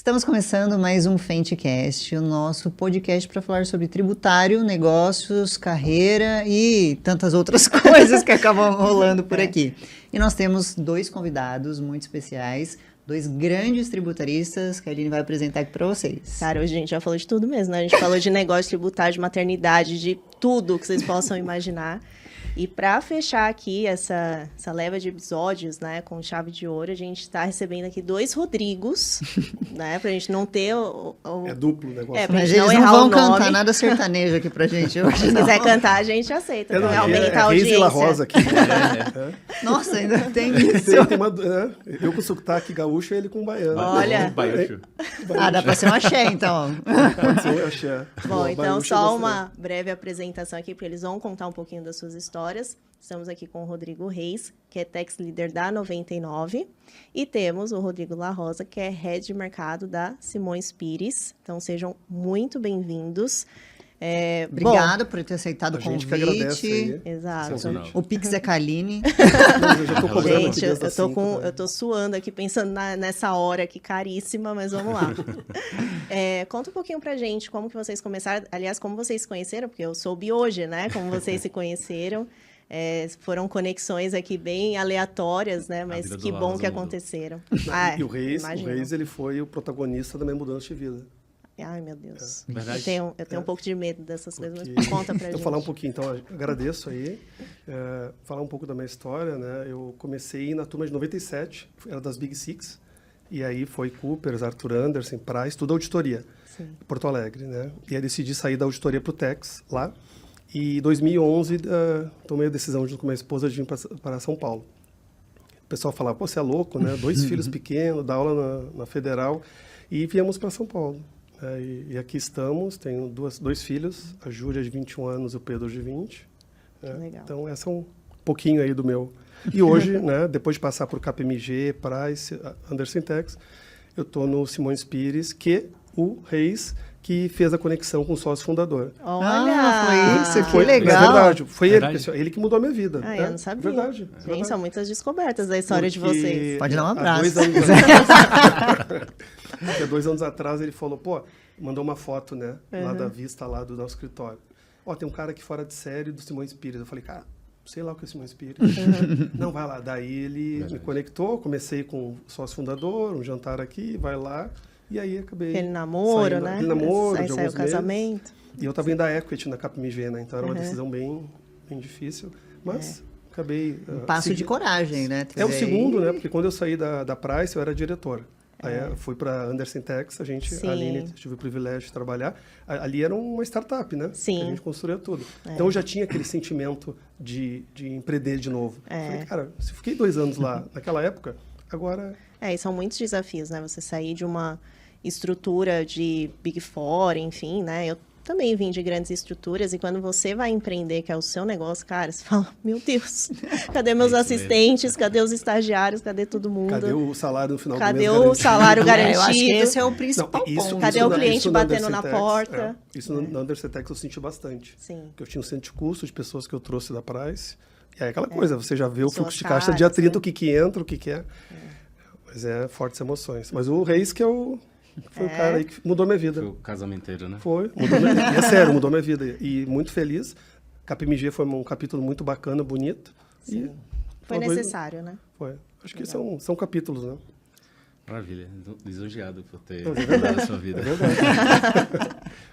Estamos começando mais um Fentcast, o nosso podcast para falar sobre tributário, negócios, carreira e tantas outras coisas que acabam rolando por aqui. E nós temos dois convidados muito especiais, dois grandes tributaristas que a Aline vai apresentar aqui para vocês. Cara, hoje a gente já falou de tudo mesmo, né? A gente falou de negócio tributário, de maternidade, de tudo que vocês possam imaginar. E para fechar aqui essa leva de episódios, né, com chave de ouro, a gente está recebendo aqui dois Rodrigos, né, pra gente não ter É duplo o negócio. Mas eles não vão cantar nada sertanejo aqui pra gente hoje. Se quiser cantar, a gente aceita. Aumentar a audiência. Reis e La Rosa aqui. Nossa, ainda tem isso. Eu com sotaque gaúcho e ele com baiano. Olha. Dá pra ser um axé, então. Pode ser um axé. Bom, então só uma breve apresentação aqui, porque eles vão contar um pouquinho das suas histórias. Estamos aqui com o Rodrigo Reis, que é Tax Leader da 99. E temos o Rodrigo La Rosa, que é Head de Mercado da Simões Pires. Então, sejam muito bem-vindos. Obrigada por ter aceitado o convite. A gente que agradece aí. Exato. O Pix é Kaline. Eu já tô cobrando Gente, aqui desde eu tô suando aqui, pensando nessa hora aqui caríssima, mas vamos lá. Conta um pouquinho pra gente como que vocês começaram, aliás, como vocês se conheceram, porque eu soube hoje, né, como vocês se conheceram. Foram conexões aqui bem aleatórias, né, mas que bom que aconteceram. E o Reis, ele foi o protagonista da minha mudança de vida. Ai, meu Deus. Eu tenho um pouco de medo dessas coisas, mas conta pra gente. Falar um pouquinho, então, agradeço aí. Falar um pouco da minha história, né? Eu comecei na turma de 97, era das Big Six, e aí foi Coopers, Arthur Andersen, Price, tudo auditoria, em Porto Alegre, né? E aí decidi sair da auditoria para o Tex, lá, e em 2011 tomei a decisão junto com minha esposa de vir para São Paulo. O pessoal falava, pô, você é louco, né? 2 filhos pequenos, dá aula na Federal, e viemos para São Paulo. E aqui estamos, tenho dois filhos, a Júlia de 21 anos e o Pedro de 20. Legal. Então, esse é um pouquinho aí do meu. E hoje, né, depois de passar por KPMG, Price, Andersen Tax, eu estou no Simões Pires, que o Reis que fez a conexão com o sócio fundador. Olha! Foi isso, que legal. É verdade, foi ele que mudou a minha vida. Eu não sabia. Verdade. Gente, são muitas descobertas da história de vocês. Pode dar um abraço. Há 2 anos atrás ele falou, mandou uma foto, né, lá da vista lá do nosso escritório. Tem um cara aqui fora de série do Simões Pires. Eu falei, cara, sei lá o que é Simões Pires. Não, vai lá. Daí ele me conectou, comecei com o sócio fundador, um jantar aqui, vai lá. E aí acabei Aquele namoro, né? Aquele namoro aí de saiu o alguns casamento. meses. E eu estava indo da Equity na KPMG, né? Então era uma decisão bem difícil. Mas acabei... Passo de coragem, né? É o segundo, né? Porque quando eu saí da Price, eu era diretor. Aí eu fui para Andersen Tax, a Aline, tive o privilégio de trabalhar. Ali era uma startup, né? Sim. Que a gente construía tudo. Então eu já tinha aquele sentimento de empreender de novo. Falei, cara, se eu fiquei 2 anos lá naquela época, agora... E são muitos desafios, né? Você sair de uma estrutura de Big Four, enfim, né? Eu também vim de grandes estruturas e quando você vai empreender, que é o seu negócio, cara, você fala, meu Deus, cadê meus assistentes, cadê os estagiários, cadê todo mundo? Cadê o salário no final do mês Cadê o salário garantido? Eu acho que esse é o principal ponto. Cadê o cliente batendo na porta? Isso na Andersen Tax eu senti bastante. Sim. Porque eu tinha um centro de custo de pessoas que eu trouxe da Price. E aí aquela coisa, você já vê o fluxo de caixa dia 30, o que entra, o que é. Mas fortes emoções. Mas o Reis que foi o cara aí que mudou minha vida. Foi o casamenteiro, né? Foi, mudou minha vida. É sério, mudou minha vida. E muito feliz. KPMG foi um capítulo muito bacana, bonito. Sim. Foi necessário, né? Foi. Acho que são capítulos, né? Maravilha. Lisonjeado por ter mudado a sua vida. É verdade.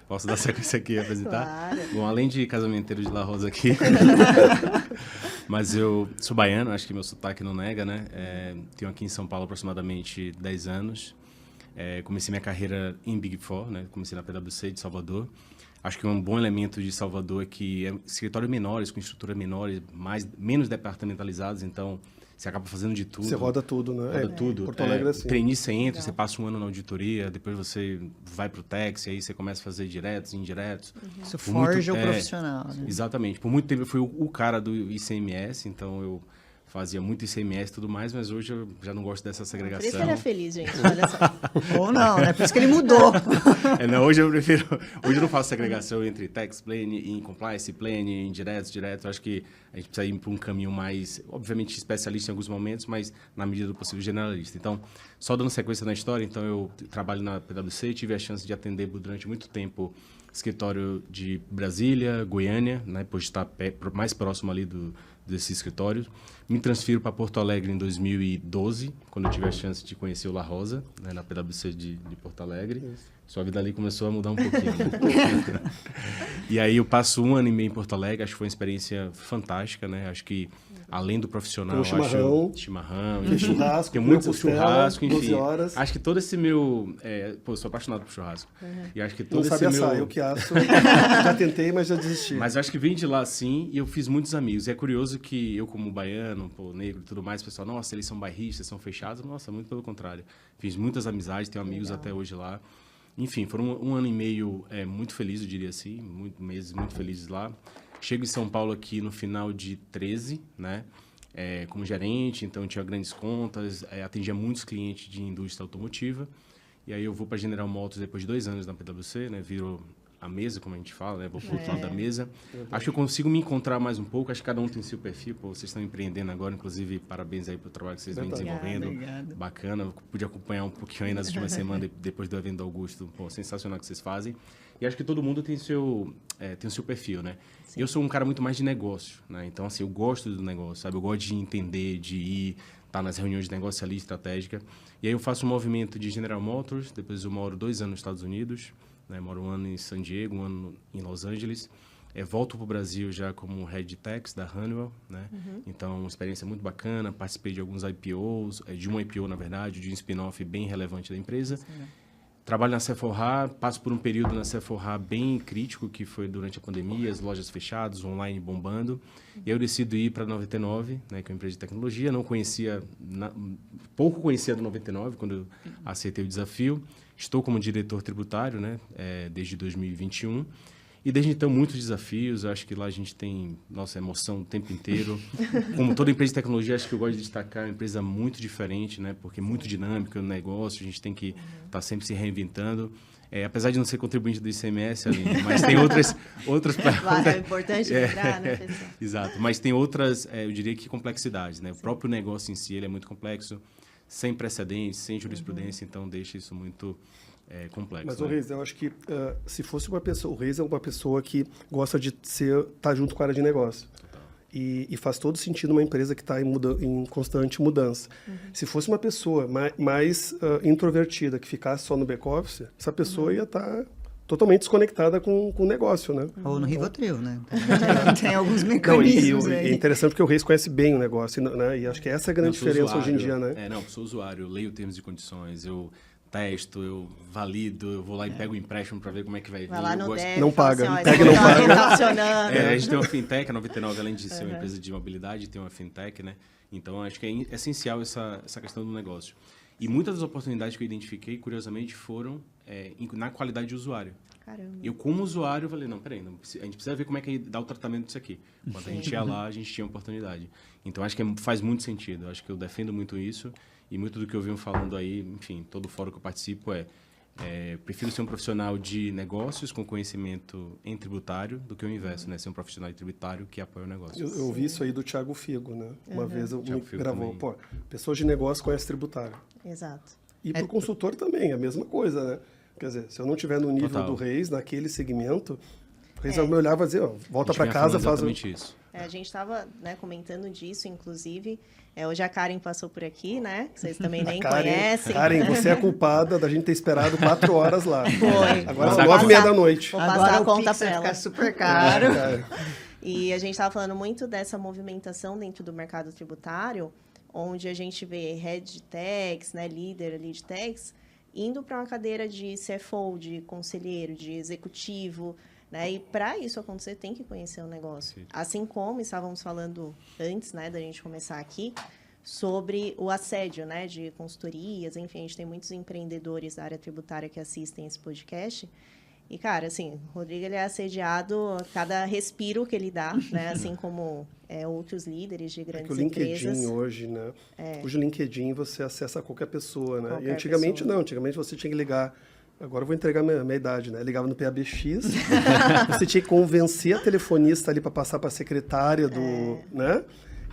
Posso dar sequência aqui e apresentar? Claro. Bom, além de casamenteiro de La Rosa aqui, mas eu sou baiano, acho que meu sotaque não nega, né? Tenho aqui em São Paulo aproximadamente 10 anos. Comecei minha carreira em Big Four, né? Comecei na PwC de Salvador. Acho que um bom elemento de Salvador é que é escritórios menores, com estrutura menores, menos departamentalizados, então você acaba fazendo de tudo. Você roda tudo, né? Roda tudo. Porto Alegre assim. Trainee, você entra, você passa um ano na auditoria, depois você vai para o Tax, e aí você começa a fazer diretos, indiretos. Isso forja o profissional. Né? Exatamente. Por muito tempo eu fui o cara do ICMS, então eu fazia muito ICMS e tudo mais, mas hoje eu já não gosto dessa segregação. Por isso que ele é feliz, gente, olha só. Ou não, né? Por isso que ele mudou. Não, hoje eu não faço segregação entre tax plan e compliance plan, indiretos, direto. Acho que a gente precisa ir para um caminho mais, obviamente, especialista em alguns momentos, mas na medida do possível generalista. Então, só dando sequência na história, então eu trabalho na PwC e tive a chance de atender durante muito tempo escritório de Brasília, Goiânia, né, por estar mais próximo ali desse escritório. Me transfiro para Porto Alegre em 2012, quando eu tive a chance de conhecer o La Rosa, né, na PwC de Porto Alegre. Isso. Sua vida ali começou a mudar um pouquinho. Né? E aí eu passo 1 ano e meio em Porto Alegre, acho que foi uma experiência fantástica, né? Acho que além do profissional, chimarrão, churrasco, tem muito churrasco, enfim. 12 horas. Acho que todo esse meu, eu sou apaixonado por churrasco. E acho que todo não esse sabe assar, eu que asso. Já tentei, mas já desisti. Mas acho que vem de lá sim, e eu fiz muitos amigos. E é curioso que eu como baiano, negro e tudo mais, o pessoal, nossa, eles são bairristas, são fechados. Nossa, muito pelo contrário. Fiz muitas amizades, tenho amigos até hoje lá. Enfim, foram 1 ano e meio muito feliz, eu diria assim, meses muito felizes lá. Chego em São Paulo aqui no final de 13, né? Como gerente, então tinha grandes contas, atendia muitos clientes de indústria automotiva. E aí eu vou para General Motors depois de 2 anos na PwC, né? Viro a mesa, como a gente fala, né? Vou para o outro lado da mesa. Acho que eu consigo me encontrar mais um pouco. Acho que cada um tem seu perfil. Pô, vocês estão empreendendo agora, inclusive, parabéns aí pelo trabalho que vocês vêm desenvolvendo. Obrigado. Bacana. Eu pude acompanhar um pouquinho aí nas últimas semanas, depois do evento do Augusto. Pô, sensacional o que vocês fazem. E acho que todo mundo tem o seu perfil, né? Sim. Eu sou um cara muito mais de negócio, né? Então, assim, eu gosto do negócio, sabe? Eu gosto de entender, de ir, estar nas reuniões de negócio ali, estratégica. E aí eu faço um movimento de General Motors, depois eu moro 2 anos nos Estados Unidos, né? Moro 1 ano em San Diego, 1 ano em Los Angeles. Volto para o Brasil já como Head de Tax da Honeywell, né? Então, uma experiência muito bacana. Participei de alguns IPOs, de um IPO, na verdade, de um spin-off bem relevante da empresa. Sim. Trabalho na Sephora, passo por um período na Sephora bem crítico, que foi durante a pandemia, as lojas fechadas, online bombando. E eu decido ir para a 99, né, que é uma empresa de tecnologia. Não conhecia, pouco conhecia da 99 quando eu aceitei o desafio. Estou como diretor tributário, né, desde 2021. E desde então, muitos desafios. Acho que lá a gente tem nossa emoção o tempo inteiro. Como toda empresa de tecnologia, acho que eu gosto de destacar uma empresa muito diferente, né? Porque é muito dinâmica no negócio, a gente tem que estar sempre se reinventando. Apesar de não ser contribuinte do ICMS, Aline, mas tem outras É importante lembrar, né, pessoal? Exato, mas tem outras, eu diria que complexidades, né? O próprio negócio em si, ele é muito complexo, sem precedentes, sem jurisprudência, então deixa isso muito... complexo. Mas né? O Reis, eu acho que se fosse uma pessoa, o Reis é uma pessoa que gosta de estar junto com a área de negócio. E faz todo sentido uma empresa que está em constante mudança. Se fosse uma pessoa mais introvertida, que ficasse só no back-office, essa pessoa ia estar totalmente desconectada com o negócio, né? Ou no Rivotril, né? Tem alguns mecanismos aí. É interessante porque o Reis conhece bem o negócio, né? E acho que essa é a grande diferença hoje em dia, né? Sou usuário, eu leio termos e condições, eu testo, eu valido, eu vou lá e pego o empréstimo para ver como é que vai vir. Vai lá no DEF, não paga, assim, pega e não paga. Tá funcionando. A gente tem uma fintech, a 99, além de ser uma empresa de mobilidade, tem uma fintech, né? Então, acho que é essencial essa questão do negócio. E muitas das oportunidades que eu identifiquei, curiosamente, foram na qualidade de usuário. Caramba. Eu, como usuário, falei, não, peraí, a gente precisa ver como é que dá o tratamento disso aqui. Quando a gente ia lá, a gente tinha oportunidade. Então, acho que faz muito sentido. Acho que eu defendo muito isso. E muito do que eu venho falando aí, enfim, todo fórum que eu participo prefiro ser um profissional de negócios com conhecimento em tributário do que o inverso, né? Ser um profissional de tributário que apoia o negócio. Eu ouvi isso aí do Thiago Figo, né? Uma vez eu gravou, pessoas de negócio conhecem tributário. Exato. E para o consultor também, a mesma coisa, né? Quer dizer, se eu não estiver no nível do Reis, naquele segmento, o Reis vai me olhar e vai dizer, volta para casa, faz isso. A gente estava comentando disso, inclusive. Hoje a Karen passou por aqui, né? Que vocês também nem conhecem. Karen, você é a culpada da gente ter esperado 4 horas lá. Foi. Agora são 9h30 da noite. Vou passar a conta para ela. Ficar super caro. E a gente estava falando muito dessa movimentação dentro do mercado tributário, onde a gente vê head de tax, né, líder ali de tax, indo para uma cadeira de CFO, de conselheiro, de executivo, né? E para isso acontecer, tem que conhecer o negócio. Sim. Assim como estávamos falando antes, né, da gente começar aqui, sobre o assédio, né, de consultorias, enfim, a gente tem muitos empreendedores da área tributária que assistem esse podcast. E, cara, assim, o Rodrigo, ele é assediado a cada respiro que ele dá, né? Assim como outros líderes de grandes que o LinkedIn empresas. hoje, né? Hoje o LinkedIn você acessa a qualquer pessoa, né? Qualquer E antigamente pessoa. não, antigamente você tinha que ligar. Agora eu vou entregar minha idade, né? Ligava no PABX, você tinha que convencer a telefonista ali para passar para a secretária né?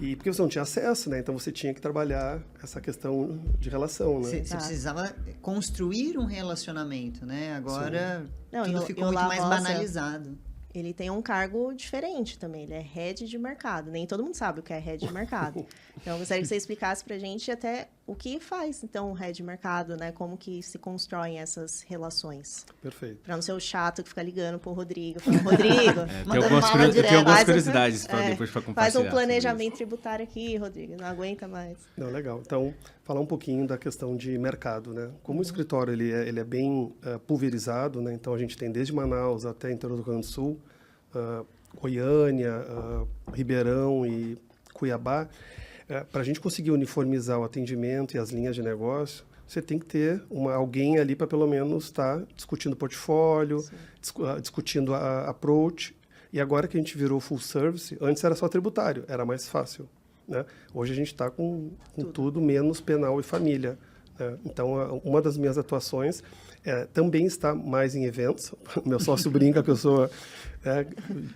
E porque você não tinha acesso, né? Então você tinha que trabalhar essa questão de relação, né? Você precisava construir um relacionamento, né? Agora Não, tudo e ficou o muito La mais Rosa, banalizado. Ele tem um cargo diferente também, ele é head de mercado. Nem todo mundo sabe o que é head de mercado. Então, eu gostaria que você explicasse pra gente até o que faz, então, o head de mercado, né? Como que se constroem essas relações. Perfeito. Pra não ser o chato que fica ligando pro Rodrigo, falando, Rodrigo, Tem algumas Faz curiosidades para depois para faz compartilhar. um planejamento tributário aqui, Rodrigo, não aguenta mais. Não, legal. Então, falar um pouquinho da questão de mercado, né? Como o escritório ele é bem pulverizado, né? Então a gente tem desde Manaus até interior do Rio Grande do Sul, Goiânia, Ribeirão e Cuiabá. Para a gente conseguir uniformizar o atendimento e as linhas de negócio, você tem que ter alguém ali para pelo menos estar discutindo portfólio, discutindo a approach. E agora que a gente virou full service, antes era só tributário, era mais fácil, né? Hoje a gente está com tudo menos penal e família, né? Então, uma das minhas atuações também está mais em eventos. Meu sócio brinca que eu sou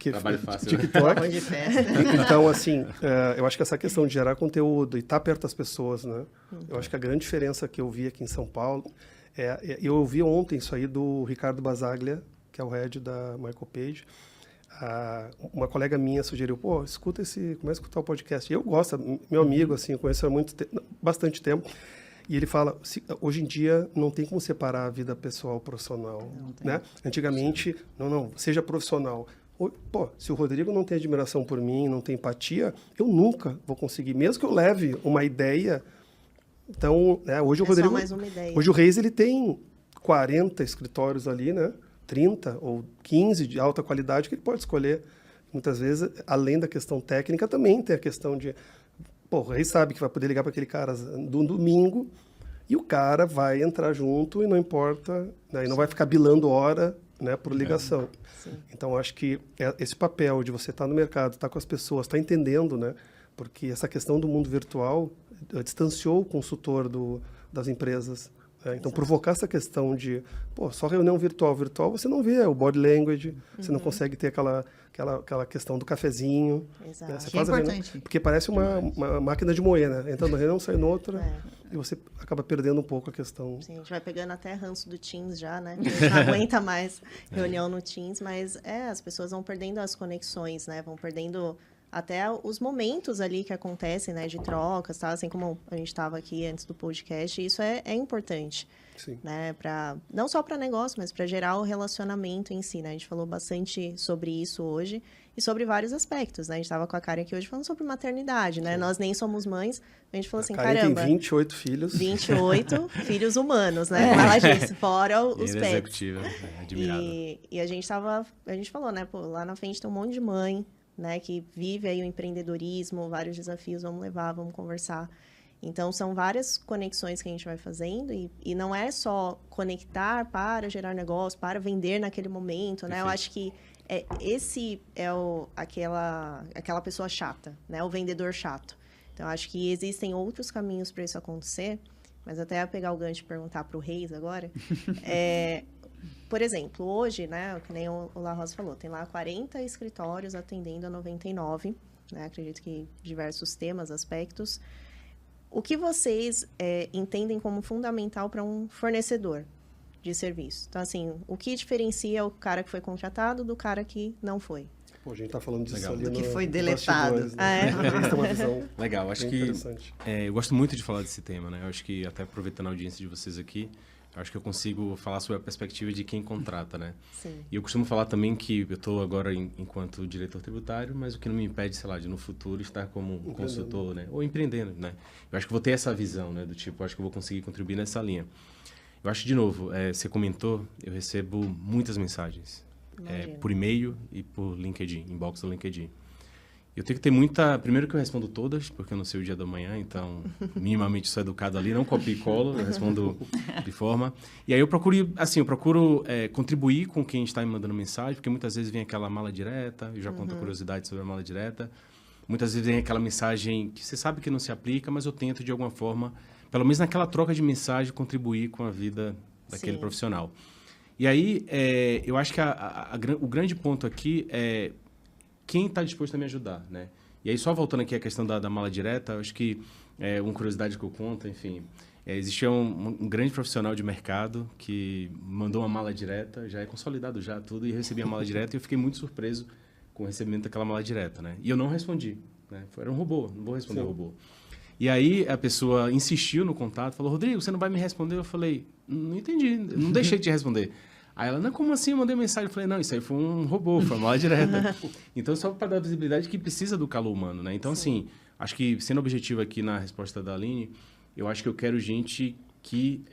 Trabalho fácil, TikTok. Né? De festa. Então, assim, eu acho que essa questão de gerar conteúdo e estar perto das pessoas, né? Eu acho que a grande diferença que eu vi aqui em São Paulo eu ouvi ontem isso aí do Ricardo Basaglia, que é o head da Michael Page. Uma colega minha sugeriu, começa a escutar o podcast. E eu gosto, meu amigo, assim, eu conheço há bastante tempo. E ele fala, hoje em dia não tem como separar a vida pessoal e profissional, né? Antigamente, não, seja profissional. Se o Rodrigo não tem admiração por mim, não tem empatia, eu nunca vou conseguir, mesmo que eu leve uma ideia. Então, hoje o Rodrigo, só mais uma ideia. Hoje o Reis, ele tem 40 escritórios ali, né? 30 ou 15 de alta qualidade que ele pode escolher. Muitas vezes, além da questão técnica, também tem a questão de... o Reis sabe que vai poder ligar para aquele cara no domingo e o cara vai entrar junto e não importa, né? E não vai ficar bilando hora, né, por ligação. Então, acho que esse papel de você estar no mercado, estar com as pessoas, estar entendendo, né? Porque essa questão do mundo virtual distanciou o consultor das empresas. Então, provocar essa questão de, só reunião virtual você não vê o body language, você não consegue ter aquela questão do cafezinho. Exato. Né? Você Que é faz a reunião, importante. porque parece uma máquina de moer, né? Entra na reunião, sai noutra, e você acaba perdendo um pouco a questão. Sim, a gente vai pegando até ranço do Teams já, né? A gente não aguenta mais reunião no Teams, mas as pessoas vão perdendo as conexões, né? Vão perdendo até os momentos ali que acontecem, né, de trocas, tá? Assim como a gente estava aqui antes do podcast, isso é importante, Sim. né, não só para negócio, mas para gerar o relacionamento em si, né? A gente falou bastante sobre isso hoje e sobre vários aspectos, né? A gente estava com a Karen aqui hoje falando sobre maternidade, né? Nós nem somos mães, a gente falou assim, Karen caramba... tem 28 filhos. 28 filhos humanos, né? Como ela disse, fora os Ele é pets. executiva, admirado. E a gente falou, né? Lá na frente tem um monte de mãe, né, que vive aí o empreendedorismo, vários desafios, vamos levar, vamos conversar. Então, são várias conexões que a gente vai fazendo e não é só conectar para gerar negócio, para vender naquele momento, né? Eu acho que esse é aquela pessoa chata, né? O vendedor chato. Então, acho que existem outros caminhos para isso acontecer, mas até pegar o gancho e perguntar para o Reis agora, por exemplo, hoje, né, que nem o La Rosa falou, tem lá 40 escritórios atendendo a 99, né, acredito que diversos temas, aspectos. O que vocês entendem como fundamental para um fornecedor de serviço? Então, assim, o que diferencia o cara que foi contratado do cara que não foi? A gente está falando disso Legal. ali Do que no foi deletado. bastidores, né? Eles têm uma visão Legal, acho bem que interessante. eu gosto muito de falar desse tema, né? Eu acho que, até aproveitando a audiência de vocês aqui, eu acho que eu consigo falar sobre a perspectiva de quem contrata, né? Sim. E eu costumo falar também que eu estou agora enquanto diretor tributário, mas o que não me impede, sei lá, de no futuro estar como um consultor, né? Ou empreendendo, né? Eu acho que vou ter essa visão, né? Do tipo, eu acho que eu vou conseguir contribuir nessa linha. Eu acho, de novo, você comentou, eu recebo muitas mensagens. Por e-mail e por LinkedIn, inbox do LinkedIn. Eu tenho que ter muita... Primeiro que eu respondo todas, porque eu não sei o dia da manhã, então minimamente sou educado ali, não copio e colo, eu respondo de forma. E aí eu procuro contribuir com quem está me mandando mensagem, porque muitas vezes vem aquela mala direta, eu já conto a curiosidade sobre a mala direta. Muitas vezes vem aquela mensagem que você sabe que não se aplica, mas eu tento de alguma forma, pelo menos naquela troca de mensagem, contribuir com a vida daquele profissional. E aí, eu acho que o grande ponto aqui é quem está disposto a me ajudar, né? E aí, só voltando aqui à questão da mala direta, eu acho que uma curiosidade que eu conto, enfim, existia um grande profissional de mercado que mandou uma mala direta, já é consolidado já tudo, e eu recebi a mala direta e eu fiquei muito surpreso com o recebimento daquela mala direta, né? E eu não respondi, né? Era um robô, não vou responder o robô. E aí a pessoa insistiu no contato, falou, Rodrigo, você não vai me responder? Eu falei, não entendi, não deixei de te responder. Aí ela, não, como assim? Eu mandei mensagem. Eu falei, não, isso aí foi um robô, foi uma mala direta. Então, só para dar visibilidade que precisa do calor humano, né? Então, assim, acho que, sendo objetivo aqui na resposta da Aline, eu acho que eu quero gente que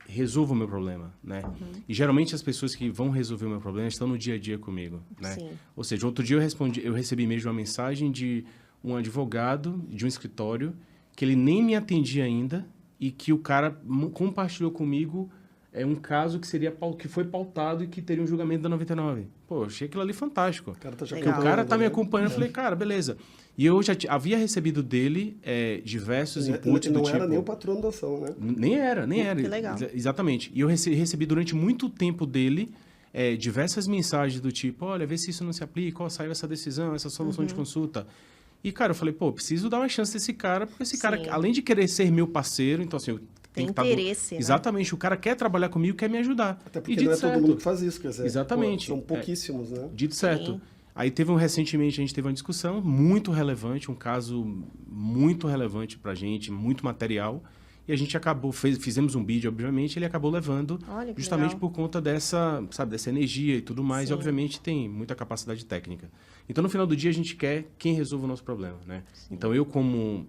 resolva o meu problema, né? E, geralmente, as pessoas que vão resolver o meu problema estão no dia a dia comigo, né? Sim. Ou seja, outro dia eu recebi mesmo uma mensagem de um advogado de um escritório que ele nem me atendia ainda e que o cara compartilhou comigo um caso que foi pautado e que teria um julgamento da 99. Pô, eu achei aquilo ali fantástico. O cara tá Porque o cara tá me acompanhando, eu falei, cara, beleza. E eu já havia recebido dele diversos inputs do tipo... Não era nem o patrono da ação, né? Nem era. Que legal. Exatamente. E eu recebi durante muito tempo dele diversas mensagens do tipo, olha, vê se isso não se aplica, saiu essa decisão, essa solução de consulta. E, cara, eu falei, pô, preciso dar uma chance desse cara, porque esse cara, além de querer ser meu parceiro, então, assim, eu tem que interesse, né? Exatamente. O cara quer trabalhar comigo, quer me ajudar. Até porque não é todo mundo que faz isso, quer dizer. Exatamente. São pouquíssimos, né? Dito certo. Aí recentemente, a gente teve uma discussão muito relevante, um caso muito relevante pra gente, muito material. E a gente fizemos um bid, obviamente, ele acabou levando justamente legal. por conta dessa energia e tudo mais. Sim. E, obviamente, tem muita capacidade técnica. Então, no final do dia, a gente quer quem resolva o nosso problema, né? Então, eu como,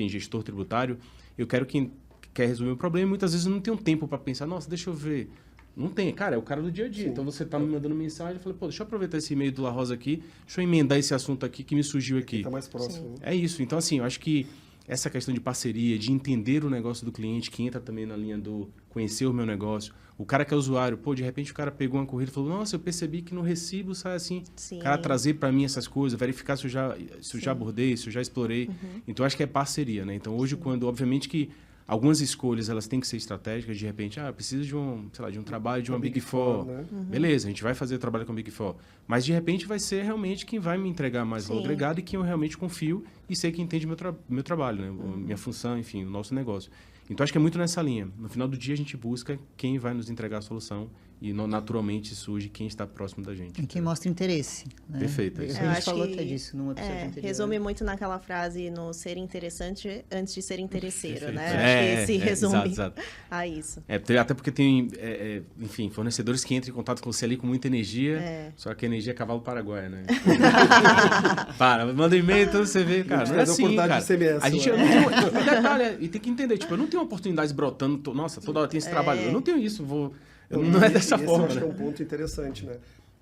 gestor tributário, eu quero quem quer resolver o problema e muitas vezes eu não tenho tempo para pensar, nossa, deixa eu ver. Não tem, cara, é o cara do dia a dia. Sim. Então, você tá me mandando mensagem, eu falei, pô, deixa eu aproveitar esse e-mail do La Rosa aqui, deixa eu emendar esse assunto aqui que me surgiu aqui. Tá mais próximo. É isso. Então, assim, eu acho que essa questão de parceria, de entender o negócio do cliente, que entra também na linha do conhecer o meu negócio. O cara que é usuário, pô, de repente o cara pegou uma corrida e falou, nossa, eu percebi que no recibo sai assim. Sim. O cara trazer para mim essas coisas, verificar se eu já abordei, se eu já explorei. Então, eu acho que é parceria, né? Então, hoje, obviamente que algumas escolhas, elas têm que ser estratégicas. De repente, eu preciso de um trabalho de uma Big Four. Né? Beleza, a gente vai fazer trabalho com a Big Four. Mas, de repente, vai ser realmente quem vai me entregar mais valor agregado e quem eu realmente confio e sei que entende meu trabalho, né? Minha função, enfim, o nosso negócio. Então, acho que é muito nessa linha. No final do dia, a gente busca quem vai nos entregar a solução e naturalmente surge quem está próximo da gente. E quem mostra interesse. Né? Perfeito. A gente falou até disso num episódio anterior. Resume muito naquela frase, no ser interessante antes de ser interesseiro, Perfeito. né? Acho que esse resume exato. a isso. Até porque tem, enfim, fornecedores que entram em contato com você ali com muita energia, só que a energia é cavalo paraguaia, né? Manda um e-mail, então você vê, cara, não é assim, cara. A gente não tem detalhe, e tem que entender, tipo, eu não tenho oportunidades brotando, toda hora tem esse trabalho, eu não tenho isso, não é dessa forma, Esse né? é um ponto interessante, né?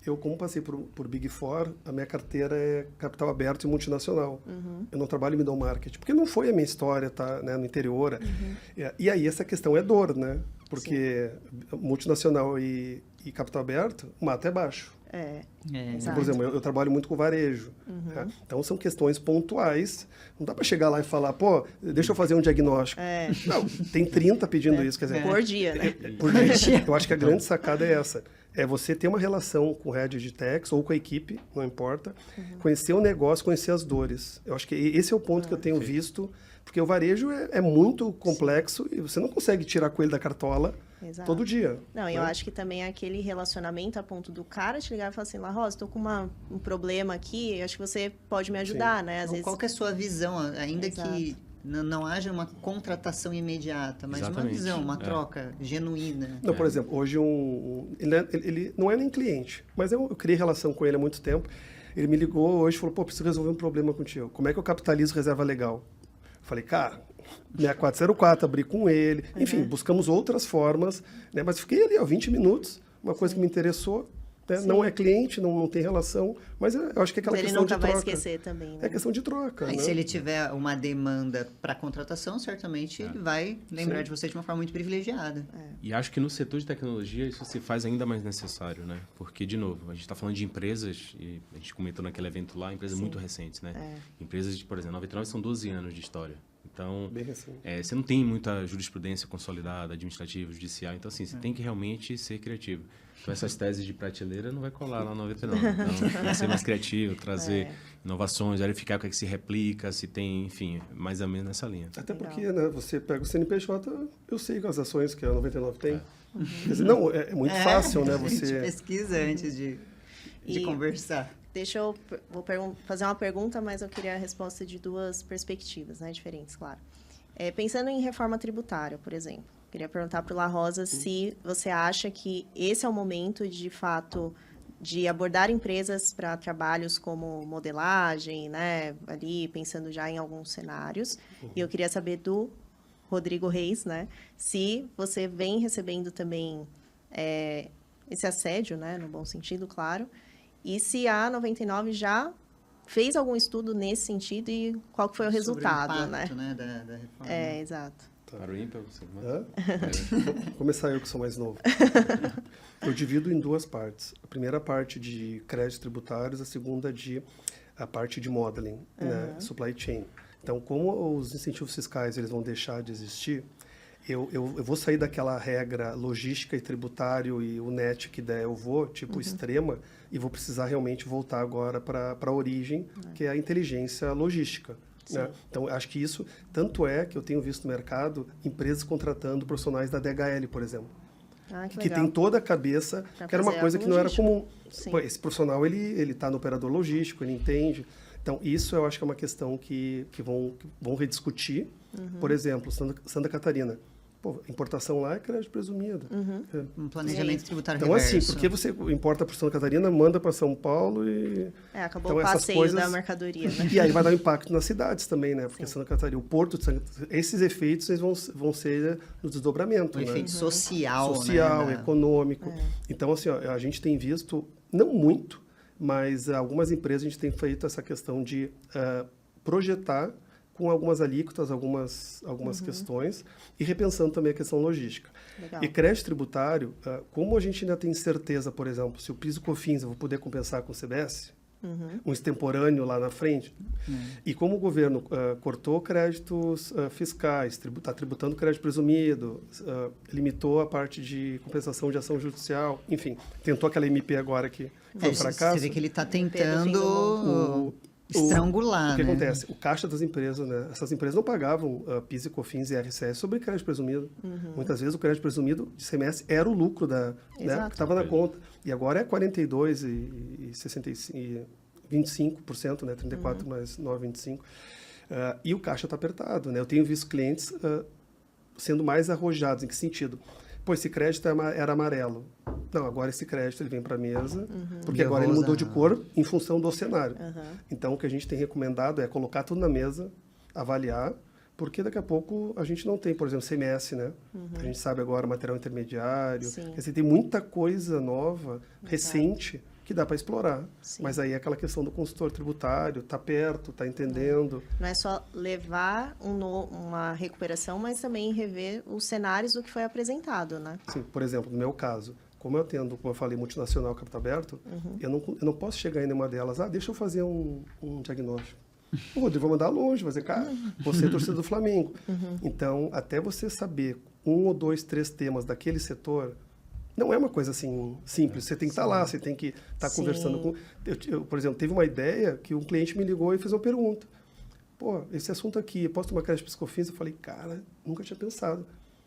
Eu, como passei por Big Four, a minha carteira é capital aberto e multinacional. Eu não trabalho em middle market, porque não foi a minha história, tá, né, no interior. E aí essa questão é dor, né? Porque multinacional e capital aberto, o mato é baixo. Por exemplo, eu trabalho muito com varejo. Né? Então, são questões pontuais. Não dá para chegar lá e falar, pô, deixa eu fazer um diagnóstico. Não, tem 30 pedindo isso. Quer dizer, por dia, né? Por dia. Eu acho que a grande sacada é essa. É você ter uma relação com o head de tax ou com a equipe, não importa. Conhecer o negócio, conhecer as dores. Eu acho que esse é o ponto que eu tenho visto. Porque o varejo é muito complexo e você não consegue tirar coelho da cartola todo dia. Não, eu acho que também é aquele relacionamento a ponto do cara te ligar e falar assim, La Rosa, estou com um problema aqui, acho que você pode me ajudar, né? Às vezes... Qual que é a sua visão, ainda que não haja uma contratação imediata, mas uma visão, uma troca genuína. Não, por exemplo, hoje ele não é nem cliente, mas eu criei relação com ele há muito tempo. Ele me ligou hoje e falou, pô, preciso resolver um problema contigo. Como é que eu capitalizo reserva legal? Falei, cara, 6404, abri com ele. Enfim, buscamos outras formas, né? Mas fiquei ali, 20 minutos, uma coisa que me interessou, né? Não é cliente, não tem relação, mas eu acho que é aquela Ele questão de nunca vai troca. esquecer também, né? É questão de troca, Aí, né? se ele tiver uma demanda para contratação, certamente ele vai lembrar Sim. de você de uma forma muito privilegiada. E acho que no setor de tecnologia isso se faz ainda mais necessário, né? Porque, de novo, a gente está falando de empresas, e a gente comentou naquele evento lá, empresas muito recentes, né? Empresas de, por exemplo, 99 são 12 anos de história. Então, Bem recente. você não tem muita jurisprudência consolidada, administrativa, judicial. Então, assim, você tem que realmente ser criativo. Então, essas teses de prateleira não vai colar lá no 99. Então, tem que ser mais criativo, trazer inovações, verificar o que é que se replica, se tem, enfim, mais ou menos nessa linha. Até Legal. porque, né, você pega o CNPJ, eu sei as ações que a 99 tem. Quer dizer, não, é muito fácil, né? A gente Você... pesquisa antes de E- conversar. Deixa eu fazer uma pergunta, mas eu queria a resposta de duas perspectivas, né, diferentes, claro. Pensando em reforma tributária, por exemplo, queria perguntar para o La Rosa se você acha que esse é o momento, de fato, de abordar empresas para trabalhos como modelagem, né, ali pensando já em alguns cenários. E eu queria saber do Rodrigo Reis, né, se você vem recebendo também esse assédio, né, no bom sentido, claro, e se a 99 já fez algum estudo nesse sentido e qual que foi o resultado, Sobre o impacto, né? Da reforma. Exato. Para o ímpar, você Hã? Vou começar eu, que sou mais novo. Eu divido em duas partes. A primeira parte de créditos tributários, a parte de modeling, né? Supply chain. Então, como os incentivos fiscais eles vão deixar de existir, eu vou sair daquela regra logística e tributário e o net que der eu vou, tipo extrema, e vou precisar realmente voltar agora para a origem, que é a inteligência logística. Né? Então, acho que isso, tanto é que eu tenho visto no mercado empresas contratando profissionais da DHL, por exemplo, Que que legal. tem toda a cabeça, Pra que era uma fazer coisa a que não era logística. comum. Sim. Pô, esse profissional, ele está no operador logístico, ele entende. Então, isso eu acho que é uma questão que vão rediscutir. Por exemplo, Santa Catarina. Pô, importação lá é crédito presumido. É. Um planejamento tributário Então, reverso. assim, porque você importa para Santa Catarina, manda para São Paulo e... Acabou Então, o essas passeio coisas- da mercadoria, né? E aí vai dar um impacto nas cidades também, né? Porque Santa Catarina, o porto de Santa Catarina, esses efeitos eles vão ser no desdobramento, O né? efeito social, Social, né? econômico. Então, assim, ó, a gente tem visto, não muito, mas algumas empresas a gente tem feito essa questão de projetar com algumas alíquotas, algumas questões, e repensando também a questão logística. Legal. E crédito tributário, como a gente ainda tem certeza, por exemplo, se o PIS e COFINS eu vou poder compensar com o CBS, um extemporâneo lá na frente, e como o governo cortou créditos fiscais, está tributando crédito presumido, limitou a parte de compensação de ação judicial, enfim, tentou aquela MP agora que foi um fracasso. Você vê que ele está Pedro tentando estrangular, O que né? acontece? O caixa das empresas, né? Essas empresas não pagavam PIS e COFINS e IRCS sobre crédito presumido. Muitas vezes o crédito presumido de CMS era o lucro né, Exato. que estava na conta. E agora é 42 e 65, e 25%, né? 34 mais 9, 25. E o caixa está apertado, né? Eu tenho visto clientes sendo mais arrojados. Em que sentido? Pô, esse crédito era amarelo. Não, agora esse crédito ele vem para a mesa, porque Eu agora ele vou mudou usar. de cor em função do cenário. Então, o que a gente tem recomendado é colocar tudo na mesa, avaliar, porque daqui a pouco a gente não tem, por exemplo, CMS, né? A gente sabe agora material intermediário. Sim. Quer dizer, tem muita coisa nova, recente, que dá para explorar. Sim. Mas aí é aquela questão do consultor tributário, tá perto, tá entendendo. Não é só levar uma recuperação, mas também rever os cenários do que foi apresentado, né? Assim, por exemplo, no meu caso, como eu atendo, como eu falei, multinacional capital aberto, eu não posso chegar em nenhuma delas, deixa eu fazer um diagnóstico. O Rodrigo vai mandar longe, vai dizer, cara, você é torcedor do Flamengo. Então, até você saber 1 ou 2, 3 temas daquele setor, não é uma coisa assim simples. Você tem que estar lá, você tem que estar Sim. conversando com... Eu, por exemplo, teve uma ideia que um cliente me ligou e fez uma pergunta. Pô, esse assunto aqui, posso tomar crédito de PIS/COFINS? Eu falei, cara, nunca tinha pensado.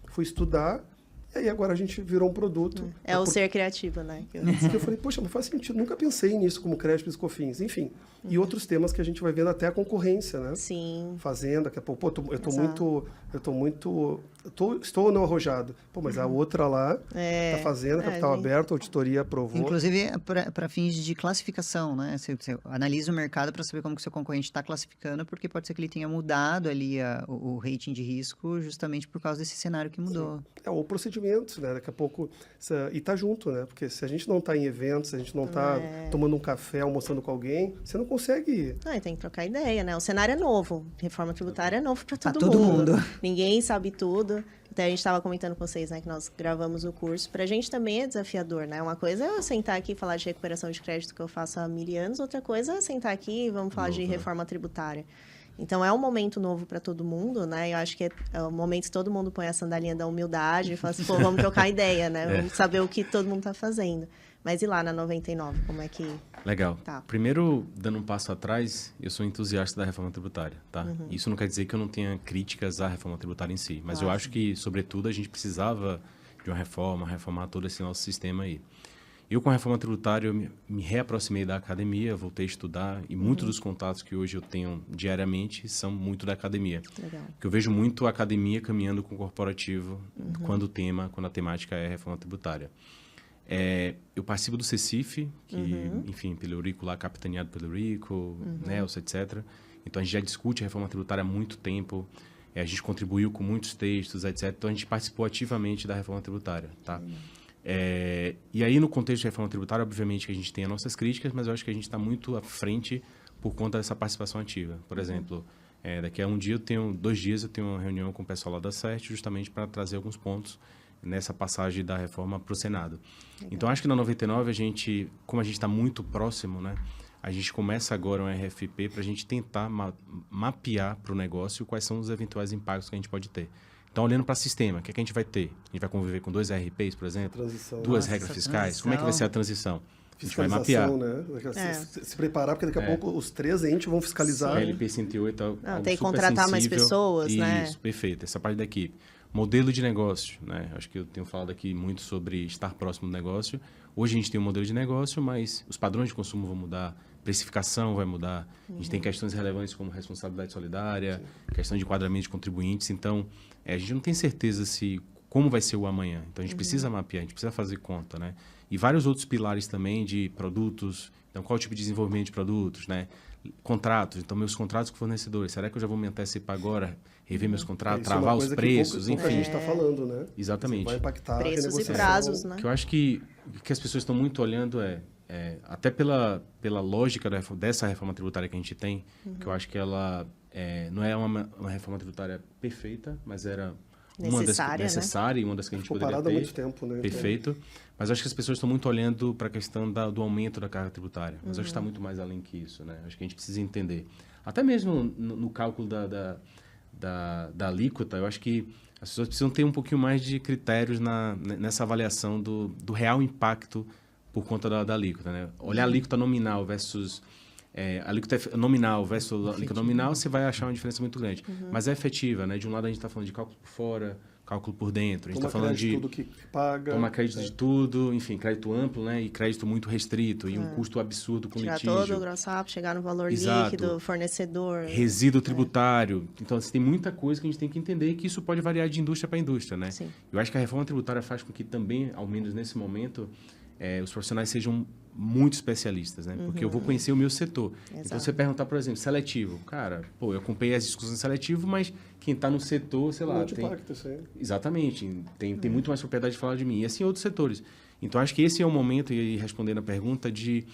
Fui estudar, e aí agora a gente virou um produto. É o ser criativo, né? Eu falei, poxa, não faz sentido, nunca pensei nisso como crédito PIS/COFINS, enfim. E outros temas que a gente vai vendo até a concorrência, né? Sim. Fazenda, daqui a pouco, pô, estou ou não arrojado. Pô, mas a outra lá tá fazendo, capital gente. aberto, a auditoria aprovou. Inclusive para fins de classificação, né? Você analisa o mercado para saber como que o seu concorrente está classificando, porque pode ser que ele tenha mudado ali o rating de risco justamente por causa desse cenário que mudou. O procedimento atendimentos, né? Daqui a pouco... E tá junto, né? Porque se a gente não tá em eventos, se a gente não tá tomando um café, almoçando com alguém, você não consegue... E tem que trocar ideia, né? O cenário é novo. Reforma tributária é novo para todo, todo mundo. Ninguém sabe tudo. Até a gente estava comentando com vocês, né? Que nós gravamos o curso. Para a gente também é desafiador, né? Uma coisa é eu sentar aqui e falar de recuperação de crédito que eu faço há 1000 anos. Outra coisa é sentar aqui e vamos falar de reforma tributária. Então, é um momento novo para todo mundo, né? Eu acho que é o momento que todo mundo põe a sandalinha da humildade e fala assim, pô, vamos trocar ideia, né? Vamos saber o que todo mundo está fazendo. Mas e lá na 99, como é que... Legal. Tá. Primeiro, dando um passo atrás, eu sou entusiasta da reforma tributária, tá? Isso não quer dizer que eu não tenha críticas à reforma tributária em si, mas eu acho que, sobretudo, a gente precisava de uma reforma, reformar todo esse nosso sistema aí. Eu, com a reforma tributária, eu me reaproximei da academia, voltei a estudar, e muitos dos contatos que hoje eu tenho diariamente são muito da academia. Legal. Porque eu vejo muito a academia caminhando com o corporativo quando a temática é reforma tributária. Eu participo do CECIF, que, enfim, pelo Eurico lá, capitaneado pelo Eurico, Nelson, etc. Então, a gente já discute a reforma tributária há muito tempo, a gente contribuiu com muitos textos, etc. Então, a gente participou ativamente da reforma tributária, tá? E aí, no contexto da reforma tributária, obviamente que a gente tem as nossas críticas, mas eu acho que a gente está muito à frente por conta dessa participação ativa. Por exemplo, daqui a 2 dias, eu tenho uma reunião com o pessoal lá da CERT, justamente para trazer alguns pontos nessa passagem da reforma para o Senado. Legal. Então, acho que na 99, como a gente está muito próximo, né, a gente começa agora um RFP para a gente tentar mapear para o negócio quais são os eventuais impactos que a gente pode ter. Então, olhando para o sistema, o que é que a gente vai ter? A gente vai conviver com 2 RPs, por exemplo? Transição. 2 regras fiscais? Como é que vai ser a transição? A gente vai mapear. Né? Se preparar, porque daqui a pouco os 3 entes vão fiscalizar. Sim. LP 108 é algo tem que contratar mais pessoas, né? Isso, perfeito. Essa parte da equipe. Modelo de negócio, né? Acho que eu tenho falado aqui muito sobre estar próximo do negócio. Hoje a gente tem um modelo de negócio, mas os padrões de consumo vão mudar, precificação vai mudar. A gente tem questões relevantes como responsabilidade solidária, questão de enquadramento de contribuintes. Então, a gente não tem certeza como vai ser o amanhã. Então, a gente precisa mapear, a gente precisa fazer conta, né? E vários outros pilares também de produtos. Então, qual é o tipo de desenvolvimento de produtos, né? Contratos. Então, meus contratos com fornecedores. Será que eu já vou me antecipar agora? Rever meus contratos, travar os preços, enfim. A gente está falando, né? Exatamente. Vai impactar preços e prazos, né? Que eu acho que as pessoas estão muito olhando até pela lógica dessa reforma tributária que a gente tem, que eu acho que ela não é uma reforma tributária perfeita, mas era necessária, e uma das que a gente poderia ter. Há muito tempo, né? Perfeito. Mas acho que as pessoas estão muito olhando para a questão do aumento da carga tributária. Mas acho que está muito mais além que isso, né? Acho que a gente precisa entender. Até mesmo no cálculo da alíquota, eu acho que as pessoas precisam ter um pouquinho mais de critérios nessa avaliação do real impacto por conta da alíquota, né? Olhar a alíquota nominal versus... a alíquota nominal versus a alíquota nominal, você vai achar uma diferença muito grande. Mas é efetiva, né? De um lado a gente está falando de cálculo por fora, cálculo por dentro. A gente está falando de tudo que paga. Tomar crédito de tudo, enfim, crédito amplo, né? E crédito muito restrito e um custo absurdo com litígio. Tirar todo o gross up, chegar no valor líquido, fornecedor. Resíduo tributário. Então, assim, tem muita coisa que a gente tem que entender que isso pode variar de indústria para indústria, né? Sim. Eu acho que a reforma tributária faz com que também, ao menos nesse momento, os profissionais sejam muito especialistas, né? Porque eu vou conhecer o meu setor. Exato. Então, você perguntar, por exemplo, seletivo. Cara, eu acompanhei as discussões de seletivo, mas quem está no setor, sei lá... Muito impacto, sim. Exatamente. Tem muito mais propriedade de falar de mim. E assim, outros setores. Então, acho que esse é o momento, e respondendo a pergunta, de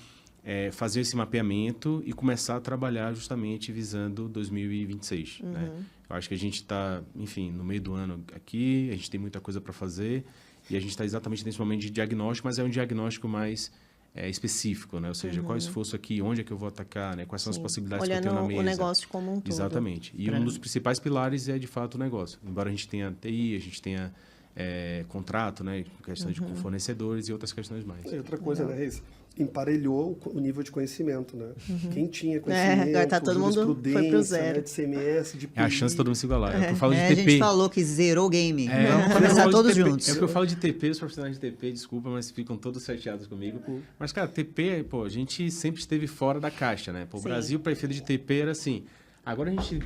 fazer esse mapeamento e começar a trabalhar justamente visando 2026, né? Eu acho que a gente está, enfim, no meio do ano aqui, a gente tem muita coisa para fazer e a gente está exatamente nesse momento de diagnóstico, mas é um diagnóstico mais específico, né? Ou seja, qual esforço aqui, onde é que eu vou atacar, né? Quais são as possibilidades olhando que eu tenho na mesa. o negócio como um todo. Exatamente. E um dos principais pilares é, de fato, o negócio. Embora a gente tenha TI, a gente tenha contrato, né? Questão de fornecedores e outras questões mais. E outra coisa, né, Reis? Emparelhou o nível de conhecimento, né? Quem tinha conhecimento, agora tá todo mundo foi pro zero. Né, de CMS, de PI. É a chance de todo mundo se igualar. É o que eu falo de A TP. gente falou que zerou o game. Vamos começar todos juntos. É o que eu falo de TP, os profissionais de TP, desculpa, mas ficam todos chateados comigo. Mas, cara, TP, a gente sempre esteve fora da caixa, né? O Brasil, para efeito de TP, era assim... Agora a gente,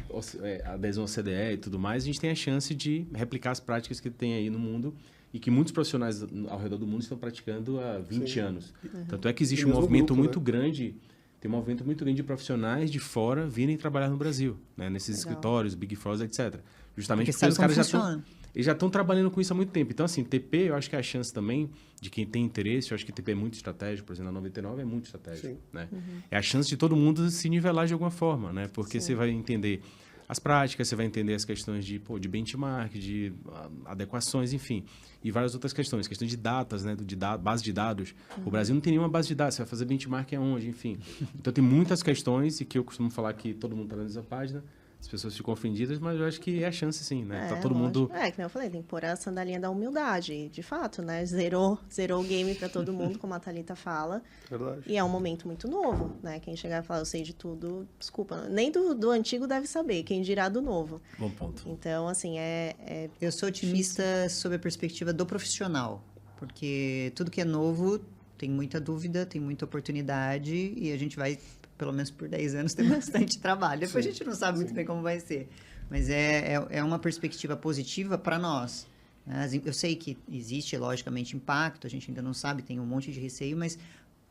adesão ao CDE e tudo mais, a gente tem a chance de replicar as práticas que tem aí no mundo e que muitos profissionais ao redor do mundo estão praticando há 20 anos. Tanto é que existe um movimento muito grande, tem um movimento muito grande de profissionais de fora virem trabalhar no Brasil, né? Nesses escritórios, Big Four, etc. Justamente porque os caras já estão... eles já estão trabalhando com isso há muito tempo. Então, assim, TP, eu acho que é a chance também de quem tem interesse, eu acho que TP é muito estratégico, por exemplo, a 99 é muito estratégico, Sim. né? É a chance de todo mundo se nivelar de alguma forma, né? Porque você vai entender as práticas, você vai entender as questões de benchmark, de adequações, enfim, e várias outras questões. Questão de datas, né? Base de dados. O Brasil não tem nenhuma base de dados, você vai fazer benchmark aonde, enfim. Então, tem muitas questões, e que eu costumo falar que todo mundo está lendo essa página, as pessoas ficam ofendidas, mas eu acho que é a chance, sim, né? Tá todo mundo... É, que nem eu falei, tem que pôr a sandalinha da humildade, de fato, né? Zerou o game para todo mundo, como a Thalita fala. Verdade. E é um momento muito novo, né? Quem chegar e falar, eu sei de tudo, desculpa, nem do antigo deve saber, quem dirá do novo. Bom ponto. Então, assim, Eu sou otimista sob a perspectiva do profissional, porque tudo que é novo tem muita dúvida, tem muita oportunidade e a gente vai, pelo menos por 10 anos, ter bastante trabalho. Depois a gente não sabe muito bem como vai ser, mas é uma perspectiva positiva para nós. Eu sei que existe, logicamente, impacto, a gente ainda não sabe, tem um monte de receio, mas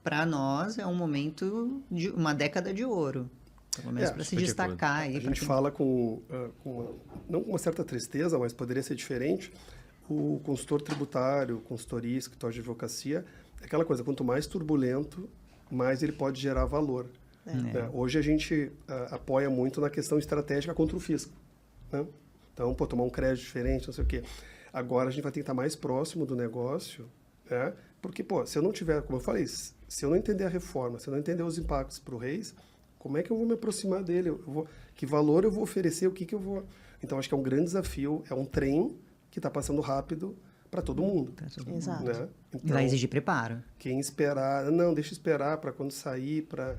para nós é um momento de uma década de ouro, pelo menos para se destacar. A gente fala não com uma certa tristeza, mas poderia ser diferente. O consultor tributário, consultoria, escritório de advocacia, é aquela coisa, quanto mais turbulento, mais ele pode gerar valor. Hoje a gente apoia muito na questão estratégica contra o fisco. Né? Então, tomar um crédito diferente, não sei o quê. Agora a gente vai ter que estar mais próximo do negócio, né? Porque, se eu não tiver, como eu falei, se eu não entender a reforma, se eu não entender os impactos para o Reis, como é que eu vou me aproximar dele? Que valor eu vou oferecer? O que eu vou... Então, acho que é um grande desafio, é um trem que está passando rápido para todo mundo. Exato. Né? Então, vai exigir preparo. Quem esperar... Não, deixa eu esperar para quando sair, para...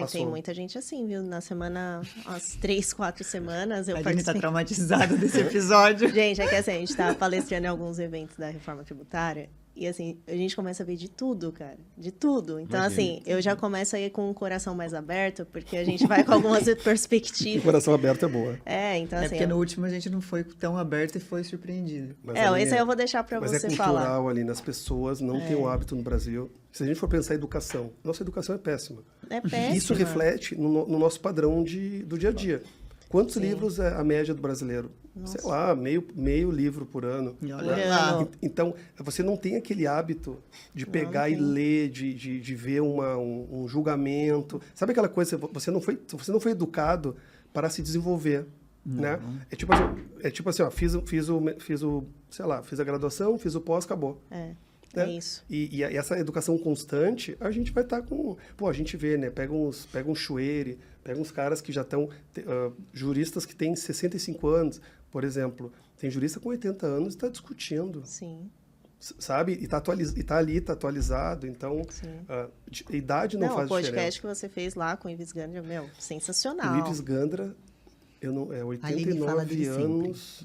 E tem muita gente assim, viu? Na semana, umas 3, 4 semanas, eu A gente tá participei. traumatizada desse episódio. Gente, é que assim, a gente tá palestrando em alguns eventos da reforma tributária e assim, a gente começa a ver de tudo, cara. De tudo. Então, Imagina. assim, eu já começo a ir com o coração mais aberto, porque a gente vai com algumas O perspectivas. coração aberto é boa. Então É assim. porque no último a gente não foi tão aberto e foi surpreendido. Esse aí eu vou deixar pra Mas você é falar. cultural ali, as pessoas não têm o hábito no Brasil. Se a gente for pensar em educação, nossa educação é péssima. É péssimo. Isso reflete no nosso padrão do dia a dia. Quantos Sim. livros é a média do brasileiro? Nossa. Sei lá, meio livro por ano. E olha Por lá. ano. Então, você não tem aquele hábito de pegar e tem. ler, de ver um julgamento. Sabe aquela coisa, você não foi educado para se desenvolver. Né? É tipo assim, ó, fiz a graduação, fiz o pós, acabou. É Né? isso. E essa educação constante, a gente vai estar com... a gente vê, né? Pega um Chueire, pega uns caras que já estão... juristas que têm 65 anos, por exemplo. Tem jurista com 80 anos e está discutindo. Sim. Sabe? E tá ali, está atualizado. Então, idade não faz o podcast diferença. que você fez lá com o Ives Gandra, O sensacional. Ives Gandra... Aline fala 89 dele anos.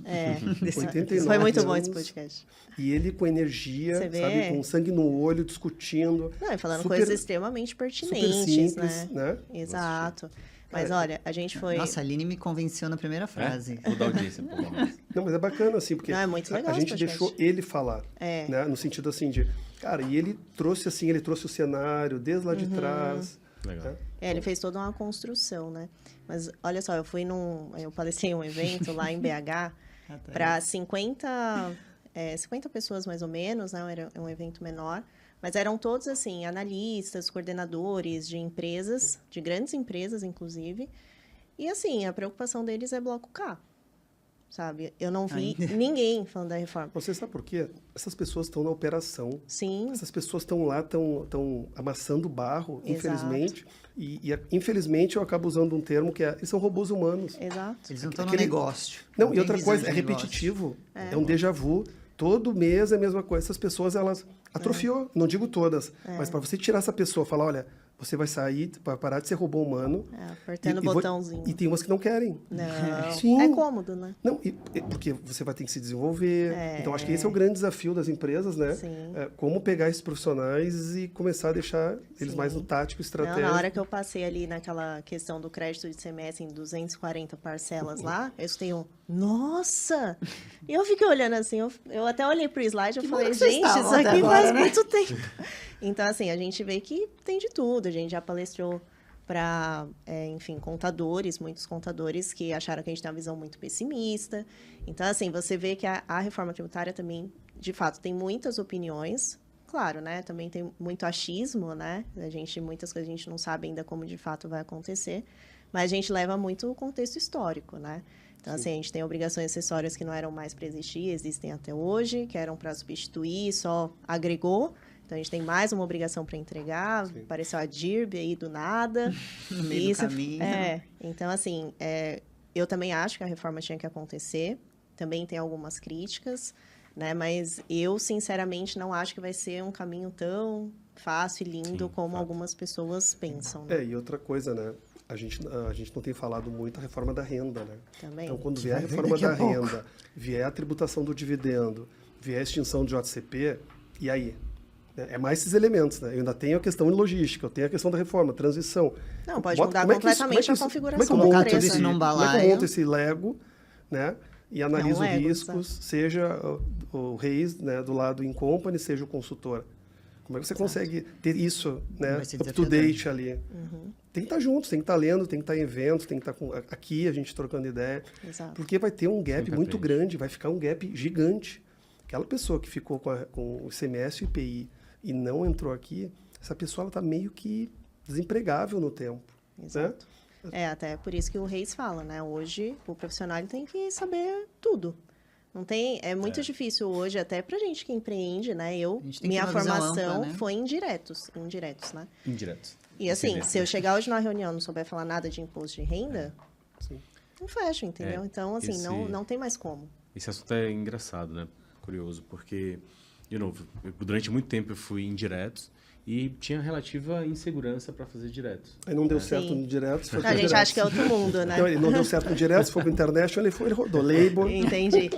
89 Foi muito bom esse anos, podcast. E ele com energia, Você vê? sabe? Com sangue no olho, discutindo. Não, e falando Super- coisas extremamente pertinentes, super simples, né? Exato. Mas Cara, olha, a gente foi... Nossa, a Aline me convenceu na primeira frase. Vou dar audiência um pouco mais. Não, mas é bacana, assim, porque Não, é muito legal a esse gente podcast. deixou ele falar, É. né? No sentido, assim, de... Cara, e ele trouxe o cenário desde lá de trás. Legal. Né? ele fez toda uma construção, né? Mas olha só, eu palestrei em um evento lá em BH para 50 pessoas mais ou menos, né? Era um evento menor, mas eram todos assim, analistas, coordenadores de empresas, de grandes empresas, inclusive. E assim, a preocupação deles é bloco K. Sabe? Eu não vi ninguém falando da reforma. Você sabe por quê? Essas pessoas estão na operação. Sim. Essas pessoas estão lá, estão amassando barro, Exato. infelizmente. Infelizmente, eu acabo usando um termo que eles são robôs humanos. Exato. Eles não estão no Aquele- negócio. Não, tem e outra visão coisa, de é negócio. repetitivo. É um déjà vu. Todo mês é a mesma coisa. Essas pessoas, elas atrofiou. Não digo todas. Mas para você tirar essa pessoa, falar, olha, você vai sair para parar de ser robô humano. Apertando o botãozinho. E tem umas que não querem. Não. Sim. É cômodo, né? Não, porque você vai ter que se desenvolver. Então, acho que esse é o grande desafio das empresas, né? Sim. Como pegar esses profissionais e começar a deixar eles mais no tático, Não, estratégico. na hora que eu passei ali naquela questão do crédito de ICMS em 240 parcelas lá, eu escutei nossa! E eu fiquei olhando assim, eu até olhei pro slide e falei, bom que vocês gente, estavam isso até aqui agora, faz né? muito tempo. Então, assim, a gente vê que tem de tudo. A gente já palestrou para, enfim, muitos contadores que acharam que a gente tem uma visão muito pessimista. Então, assim, você vê que a reforma tributária também, de fato, tem muitas opiniões. Claro, né? Também tem muito achismo, né? Muitas coisas a gente não sabe ainda como de fato vai acontecer, mas a gente leva muito o contexto histórico, né? Então, assim, a gente tem obrigações acessórias que não eram mais para existir, existem até hoje, que eram para substituir, só agregou. Então, a gente tem mais uma obrigação para entregar. Sim. Apareceu a DIRB aí do nada. No meio do caminho. Então, assim, eu também acho que a reforma tinha que acontecer. Também tem algumas críticas, né? Mas eu, sinceramente, não acho que vai ser um caminho tão fácil e lindo como algumas pessoas pensam. Né? E outra coisa, né? A gente não tem falado muito a reforma da renda, né? Também. Então, quando vier a reforma da renda, vier a tributação do dividendo, vier a extinção do JCP, e aí? É mais esses elementos, né? Eu ainda tenho a questão de logística, eu tenho a questão da reforma, transição. Não, pode mudar completamente a configuração da colocar empresa. tudo isso num Como é que balaio. eu monto esse Lego, né? E analiso Lego, riscos, seja o Reis, né, do lado in company, seja o consultor. Como é que você consegue ter isso, né, Vai ser up to date ali? Tem que estar juntos, tem que estar lendo, tem que estar em eventos, tem que estar aqui, a gente trocando ideia. Exato. Porque vai ter um gap Sempre muito aprende. grande, vai ficar um gap gigante. Aquela pessoa que ficou com o ICMS e o IPI e não entrou aqui, essa pessoa está meio que desempregável no tempo. Exato. Até por isso que o Reis fala, né? Hoje, o profissional ele tem que saber tudo. Não tem, é muito difícil hoje, até pra gente que empreende, né? A gente tem que Minha ter uma visão formação ampla, né? foi indiretos, né? Indireto. E assim, Entender. se eu chegar hoje numa reunião e não souber falar nada de imposto de renda, Sim. não fecho, entendeu? É, Então, assim, esse- não tem mais como. Esse assunto é engraçado, né? Curioso, porque, de novo, durante muito tempo eu fui indireto e tinha relativa insegurança para fazer direto. Aí não deu certo Sim. no direto, foi A pro gente direto. acha que é outro mundo, né? Então, ele não deu certo no direto, foi pro International, ele rodou label. Entendi.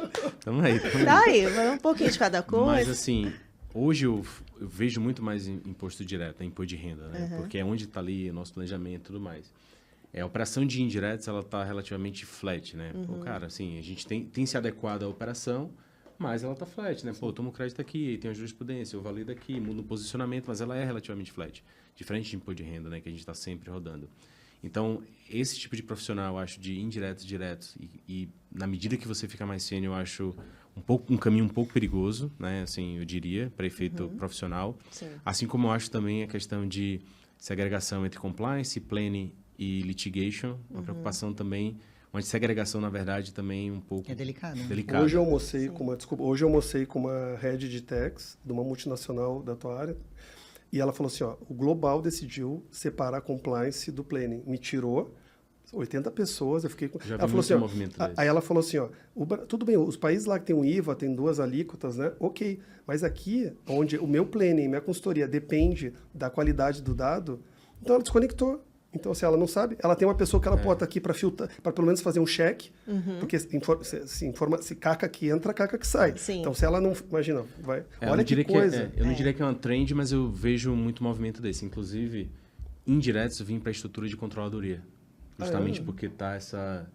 Tamo aí. Tá aí, vai um pouquinho de cada Mas, coisa. assim, hoje eu vejo muito mais imposto direto, né? Imposto de renda, né? Porque é onde está ali o nosso planejamento e tudo mais. A operação de indiretos, ela está relativamente flat, né? Pô, cara, assim, a gente tem se adequado à operação, mas ela está flat, né? Pô, eu tomo crédito aqui, tem a jurisprudência, eu valido aqui, mudo o posicionamento, mas ela é relativamente flat. Diferente de imposto de renda, né? Que a gente está sempre rodando. Então, esse tipo de profissional, eu acho, de indiretos, diretos, e na medida que você fica mais sênior, eu acho um caminho um pouco perigoso, né? Assim, eu diria, para efeito profissional. Sim. Assim como eu acho também a questão de segregação entre compliance, planning e litigation, uma preocupação também, uma segregação, na verdade, também um pouco É delicado. né? delicada. Hoje eu almocei hoje eu almocei com uma head de tax de uma multinacional da tua área. E ela falou assim, ó, o global decidiu separar a compliance do planning. Me tirou 80 pessoas, eu fiquei com... Já vi Ela falou muito assim, ó, movimento desse. aí ela falou assim, ó, tudo bem, os países lá que tem um IVA, tem 2 alíquotas, né? OK, mas aqui, onde o meu planning, minha consultoria depende da qualidade do dado, então ela desconectou. Então, se ela não sabe, ela tem uma pessoa que ela bota aqui para filtrar, para pelo menos fazer um check, porque se caca que entra, caca que sai. Sim. Então, se ela não, imagina, vai. Eu Olha não que diria coisa. eu não diria que é uma trend, mas eu vejo muito movimento desse. Inclusive, indiretos vêm para a estrutura de controladoria. Justamente porque tá essa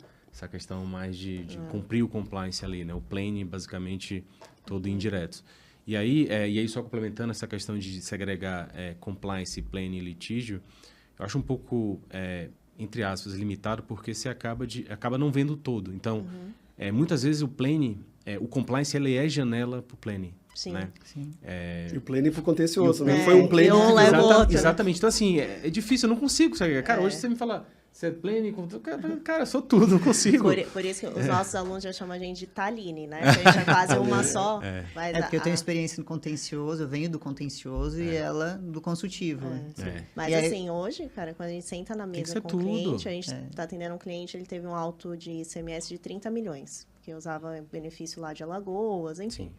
questão mais de cumprir o compliance ali, né? O planning, basicamente, todo indireto. E aí só complementando essa questão de segregar compliance, planning e litígio, eu acho um pouco, entre aspas, limitado, porque você acaba não vendo todo. Então, muitas vezes o planning, o compliance, ele é janela para o planning. Sim. Né? Sim. E o planning pro contencioso, E o- né? Foi um planning. e um leva o outro, né? Exatamente. Então, assim, é difícil, eu não consigo. Sabe? Cara, hoje você me fala, você é planning, cara, eu sou tudo, não consigo. Por isso que os nossos alunos já chamam a gente de Taline, né? Que a gente é quase uma só. Mas É porque eu tenho experiência no contencioso, eu venho do contencioso e ela do consultivo. né? Mas E aí- assim, hoje, cara, quando a gente senta na que mesa ser com o tudo. cliente, a gente tá atendendo um cliente, ele teve um auto de ICMS de 30 milhões, que usava benefício lá de Alagoas, enfim. Sim.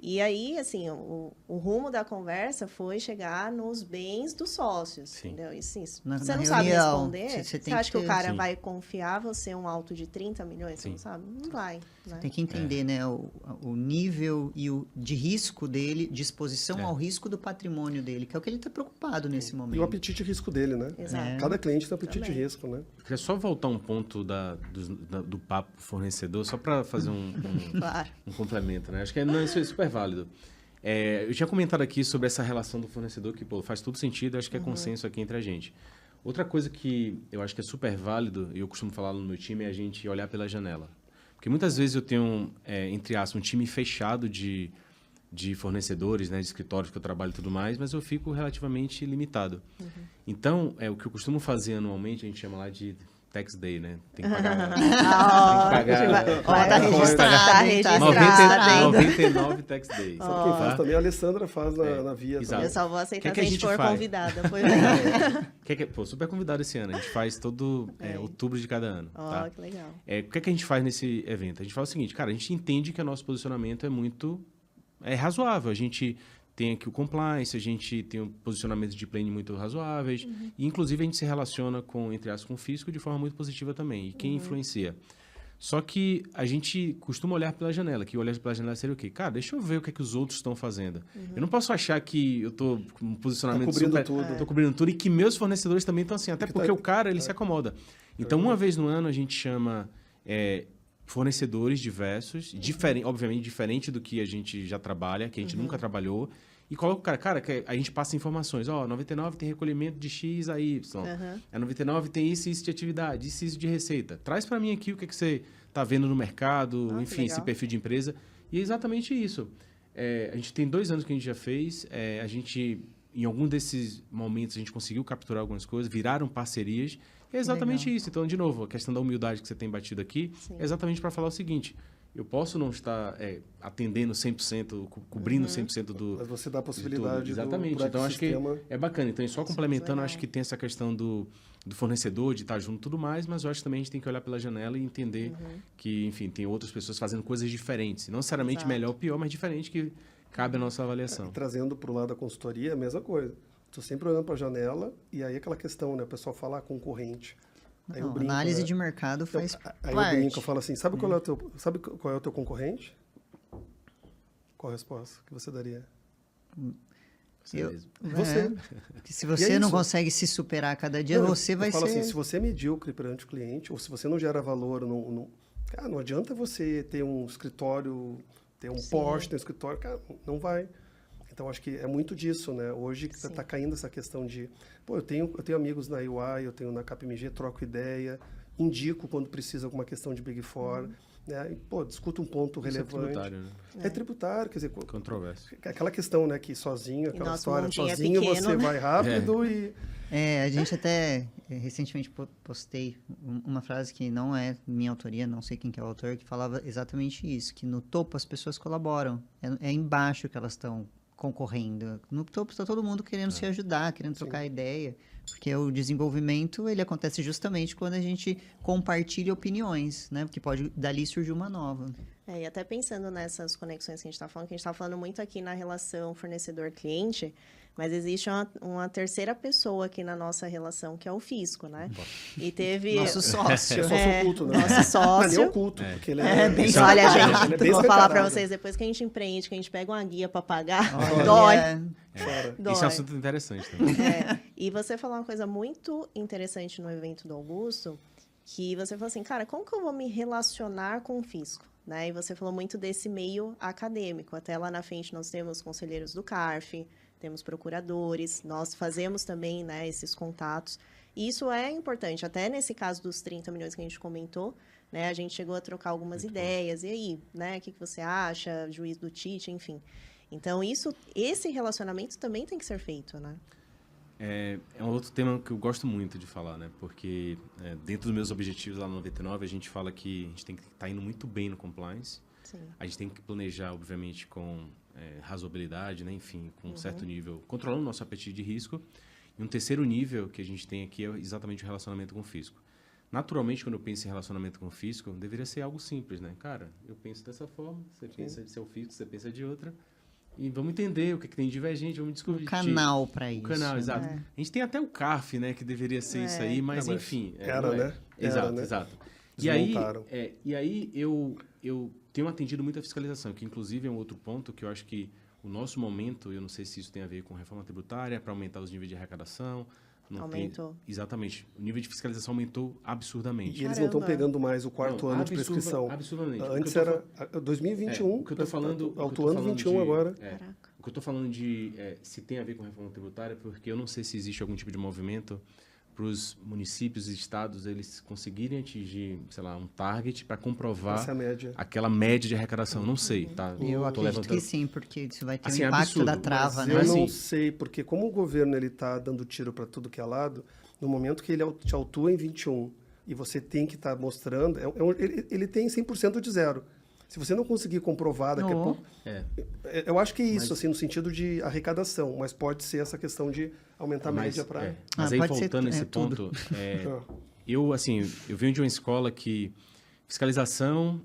E aí, assim, o rumo da conversa foi chegar nos bens dos sócios, Sim. entendeu? E, assim, Na você não sabe reunião, responder, você você tem acha que que o ter- cara Sim. vai confiar você um auto de 30 milhões? Você Sim. não sabe? Não vai, né? Tem que entender, né, o nível e o de risco dele, de exposição ao risco do patrimônio dele, que é o que ele está preocupado nesse E o momento. apetite de risco dele, né? Exato. Cada cliente tem apetite Também. de risco, né? Eu queria só voltar um ponto do papo fornecedor, só para fazer Claro. um complemento, né? Acho que isso é super válido. Eu tinha comentado aqui sobre essa relação do fornecedor, que pô, faz todo sentido, acho que é consenso aqui entre a gente. Outra coisa que eu acho que é super válido, e eu costumo falar no meu time, é a gente olhar pela janela. Porque muitas vezes eu tenho, entre aspas, um time fechado de fornecedores, né, de escritórios que eu trabalho e tudo mais, mas eu fico relativamente limitado. Então, o que eu costumo fazer anualmente, a gente chama lá de Tax Day, né? Tem que pagar... Tá registrado, 99 Tax Days. Sabe quem faz também? A Alessandra faz na Via. Exato. Eu só vou aceitar Que se a gente for faz? convidada. Pô, super convidado esse ano. A gente faz todo outubro de cada ano. Tá? Que legal. O que a gente faz nesse evento? A gente fala o seguinte, cara, a gente entende que o nosso posicionamento é muito razoável. A gente tem aqui o compliance, a gente tem um posicionamento de plane muito razoáveis, e inclusive a gente se relaciona com, entre aspas, com o fisco de forma muito positiva também. E quem influencia? Só que a gente costuma olhar pela janela, que olhar pela janela seria o quê? Cara, deixa eu ver o que é que os outros estão fazendo. Eu não posso achar que eu estou com um posicionamento cobrindo super... tudo. Estou cobrindo tudo e que meus fornecedores também estão assim. Até porque o cara, ele se acomoda. Então, uma vez no ano, a gente chama fornecedores diversos, obviamente diferente do que a gente já trabalha, que a gente nunca trabalhou, e coloca o cara, que a gente passa informações. 99 tem recolhimento de X a Y. A 99 tem isso e isso de atividade, isso e isso de receita. Traz para mim aqui o que você está vendo no mercado, enfim, esse perfil de empresa. E é exatamente isso. A gente tem 2 anos que a gente já fez. A gente, em algum desses momentos, a gente conseguiu capturar algumas coisas, viraram parcerias. E é exatamente isso. Então, de novo, a questão da humildade que você tem batido aqui é exatamente para falar o seguinte... Eu posso não estar atendendo 100%, cobrindo 100% do... Mas você dá a possibilidade Exatamente. Então, acho que é bacana. Então, só complementando, acho que tem essa questão do fornecedor, de estar junto e tudo mais, mas eu acho que também a gente tem que olhar pela janela e entender que, enfim, tem outras pessoas fazendo coisas diferentes. Não necessariamente melhor ou pior, mas diferente que cabe a nossa avaliação. E trazendo para o lado da consultoria, a mesma coisa. Estou sempre olhando para a janela e aí aquela questão, né? O pessoal fala concorrente. Aí eu brinco, análise né? de mercado faz Aí parte. eu brinco, eu falo assim, sabe qual é o teu concorrente? Qual a resposta que você daria? Você mesmo. Você. Que se você é não isso. consegue se superar a cada dia, você vai eu falo ser... assim, se você é medíocre perante o cliente, ou se você não gera valor, cara, não adianta você ter um escritório, ter um Porsche, ter um escritório, cara, não vai. Então, acho que é muito disso, né? Hoje está caindo essa questão de... Pô, eu tenho amigos na UI, eu tenho na KPMG, troco ideia, indico quando precisa alguma questão de Big Four, né? E, pô, discuto um ponto relevante. É tributário, né? É tributário, quer dizer... Controverso. Aquela questão, né, que sozinho, aquela história, mundinho sozinho pequeno, você né? vai rápido e... a gente até recentemente postei uma frase que não é minha autoria, não sei quem que é o autor, que falava exatamente isso, que no topo as pessoas colaboram, é embaixo que elas estão concorrendo. No topo está todo mundo querendo se ajudar, querendo trocar ideia, porque o desenvolvimento ele acontece justamente quando a gente compartilha opiniões, né? Porque pode dali surgir uma nova. E até pensando nessas conexões que a gente está falando, que a gente está falando muito aqui na relação fornecedor-cliente, mas existe uma terceira pessoa aqui na nossa relação, que é o fisco, né? E teve... Nosso sócio. É sócio oculto, né? Nosso sócio. Mas nem oculto, porque ele é... bem Olha, ele é gente, bem vou falar para escancarado. vocês, depois que a gente empreende, que a gente pega uma guia para pagar, Olha, dói. Fora. Isso é um assunto interessante também. E você falou uma coisa muito interessante no evento do Augusto, que você falou assim, cara, como que eu vou me relacionar com o fisco? Né? E você falou muito desse meio acadêmico. Até lá na frente nós temos conselheiros do CARF, temos procuradores, nós fazemos também, né, esses contatos. E isso é importante. Até nesse caso dos 30 milhões que a gente comentou, né, a gente chegou a trocar algumas ideias. E aí, né, o que você acha? Juiz do Tite, enfim. Então, esse relacionamento também tem que ser feito, né? É um outro tema que eu gosto muito de falar, né? Porque dentro dos meus objetivos lá no 99, a gente fala que a gente tem que estar indo muito bem no compliance. Sim. A gente tem que planejar, obviamente, com razoabilidade, né? Enfim, com um certo nível, controlando o nosso apetite de risco. E um terceiro nível que a gente tem aqui é exatamente o relacionamento com o fisco. Naturalmente, quando eu penso em relacionamento com o fisco, deveria ser algo simples, né? Cara, eu penso dessa forma, você pensa de seu fisco, você pensa de outra. E vamos entender o que tem de divergente, vamos descobrir. Um canal para isso. Um canal, exato. A gente tem até o CARF, né, que deveria ser isso aí, mas enfim. Era, né? Exato, né? exato. Desmontaram. E aí eu tenho atendido muita fiscalização, que inclusive é um outro ponto que eu acho que o nosso momento, eu não sei se isso tem a ver com reforma tributária, para aumentar os níveis de arrecadação. Aumentou. Exatamente. O nível de fiscalização aumentou absurdamente. E eles não estão pegando mais o quarto ano de prescrição. Absurdamente. Antes era 2021. O que eu estou falando... Auto ano 21 agora. Caraca. O que eu estou falando de se tem a ver com reforma tributária, porque eu não sei se existe algum tipo de movimento os municípios e estados eles conseguirem atingir, sei lá, um target para comprovar Essa é a média. aquela média de arrecadação. Não sei, tá? Eu Tô acredito levantando- que sim, porque isso vai ter Assim, um impacto absurdo, da trava, Mas né? eu Mas, não assim, sei, porque como o governo ele está dando tiro para tudo que é lado, no momento que ele te autua em 21 e você tem que estar mostrando, ele tem 100% de zero. Se você não conseguir comprovar daqui a Oh. pouco... É. Eu acho que é isso, Mas- assim, no sentido de arrecadação, mas pode ser essa questão de aumentar a média para... Mas Ah, aí, pode ser voltando nesse tudo. ponto, eu venho de uma escola que fiscalização,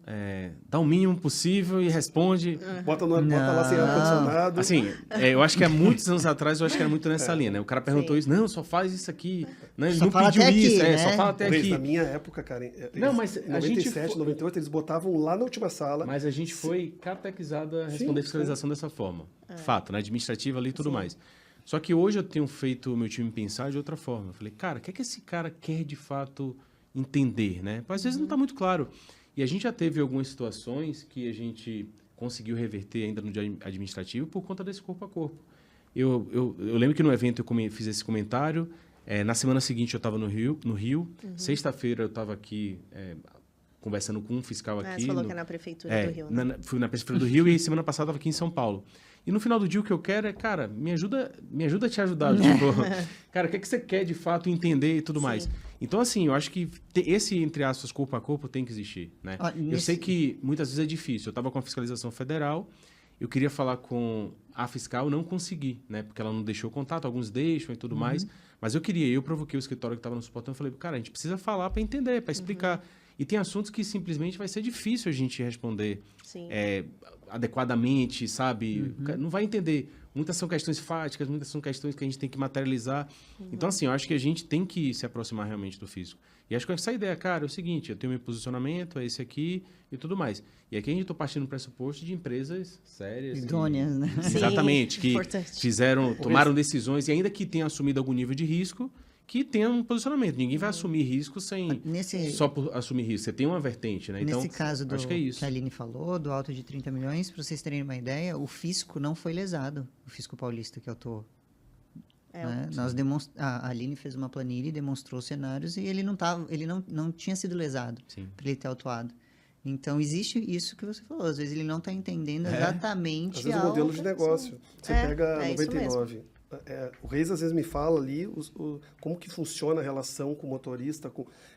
dá o mínimo possível e responde. Bota lá sem ar-condicionado. Assim, eu acho que há muitos anos atrás, eu acho que era muito nessa linha, né? O cara perguntou Sim. isso, não, só faz isso aqui, né? Ele Só não fala pediu até isso, aqui, só né? fala até Reis, aqui. na minha época, cara, Não, mas em a gente 97, foi- 98, eles botavam lá na última sala. Mas a gente foi catequizado a responder Sim, fiscalização dessa forma. Fato, né? Administrativa ali e tudo mais. Só que hoje eu tenho feito o meu time pensar de outra forma. Eu falei, cara, o que é que esse cara quer de fato entender, né? Às vezes não está muito claro. E a gente já teve algumas situações que a gente conseguiu reverter ainda no dia administrativo por conta desse corpo a corpo. Eu lembro que no evento eu fiz esse comentário. Na semana seguinte eu estava no Rio. Sexta-feira eu estava aqui conversando com um fiscal aqui. Você falou que é na Prefeitura do Rio, né? Fui na Prefeitura do Rio e semana passada estava aqui em São Paulo. E no final do dia o que eu quero é, cara, me ajuda a te ajudar. Tipo, cara, o que é que você quer de fato entender e tudo mais. Então, assim, eu acho que esse, entre aspas, corpo a corpo tem que existir, né? Eu sei que muitas vezes é difícil. Eu estava com a fiscalização federal, eu queria falar com a fiscal, não consegui, né? Porque ela não deixou contato, alguns deixam e tudo mais. Mas eu provoquei o escritório que estava no suportão e falei, cara, a gente precisa falar para entender, para explicar. E tem assuntos que simplesmente vai ser difícil a gente responder Sim. adequadamente, sabe? Não vai entender. Muitas são questões fáticas, muitas são questões que a gente tem que materializar. Então, assim, eu acho que a gente tem que se aproximar realmente do físico. E acho que essa ideia, cara, é o seguinte, eu tenho meu posicionamento, é esse aqui e tudo mais. E aqui a gente está partindo do pressuposto de empresas sérias. Idôneas, né? Sim, Exatamente, que importante. tomaram decisões, e ainda que tenham assumido algum nível de risco, que tenha um posicionamento. Ninguém vai assumir risco sem só por assumir risco. Você tem uma vertente, né? Então, Nesse caso acho que é isso. que a Aline falou, do alto de 30 milhões, para vocês terem uma ideia, o fisco não foi lesado, o fisco paulista que eu tô. Né? A Aline fez uma planilha e demonstrou cenários e ele não tinha sido lesado para ele ter autuado. Então, existe isso que você falou. Às vezes ele não está entendendo exatamente Às vezes o modelo de negócio. Você pega isso 99. O Reis às vezes me fala ali como que funciona a relação com o motorista.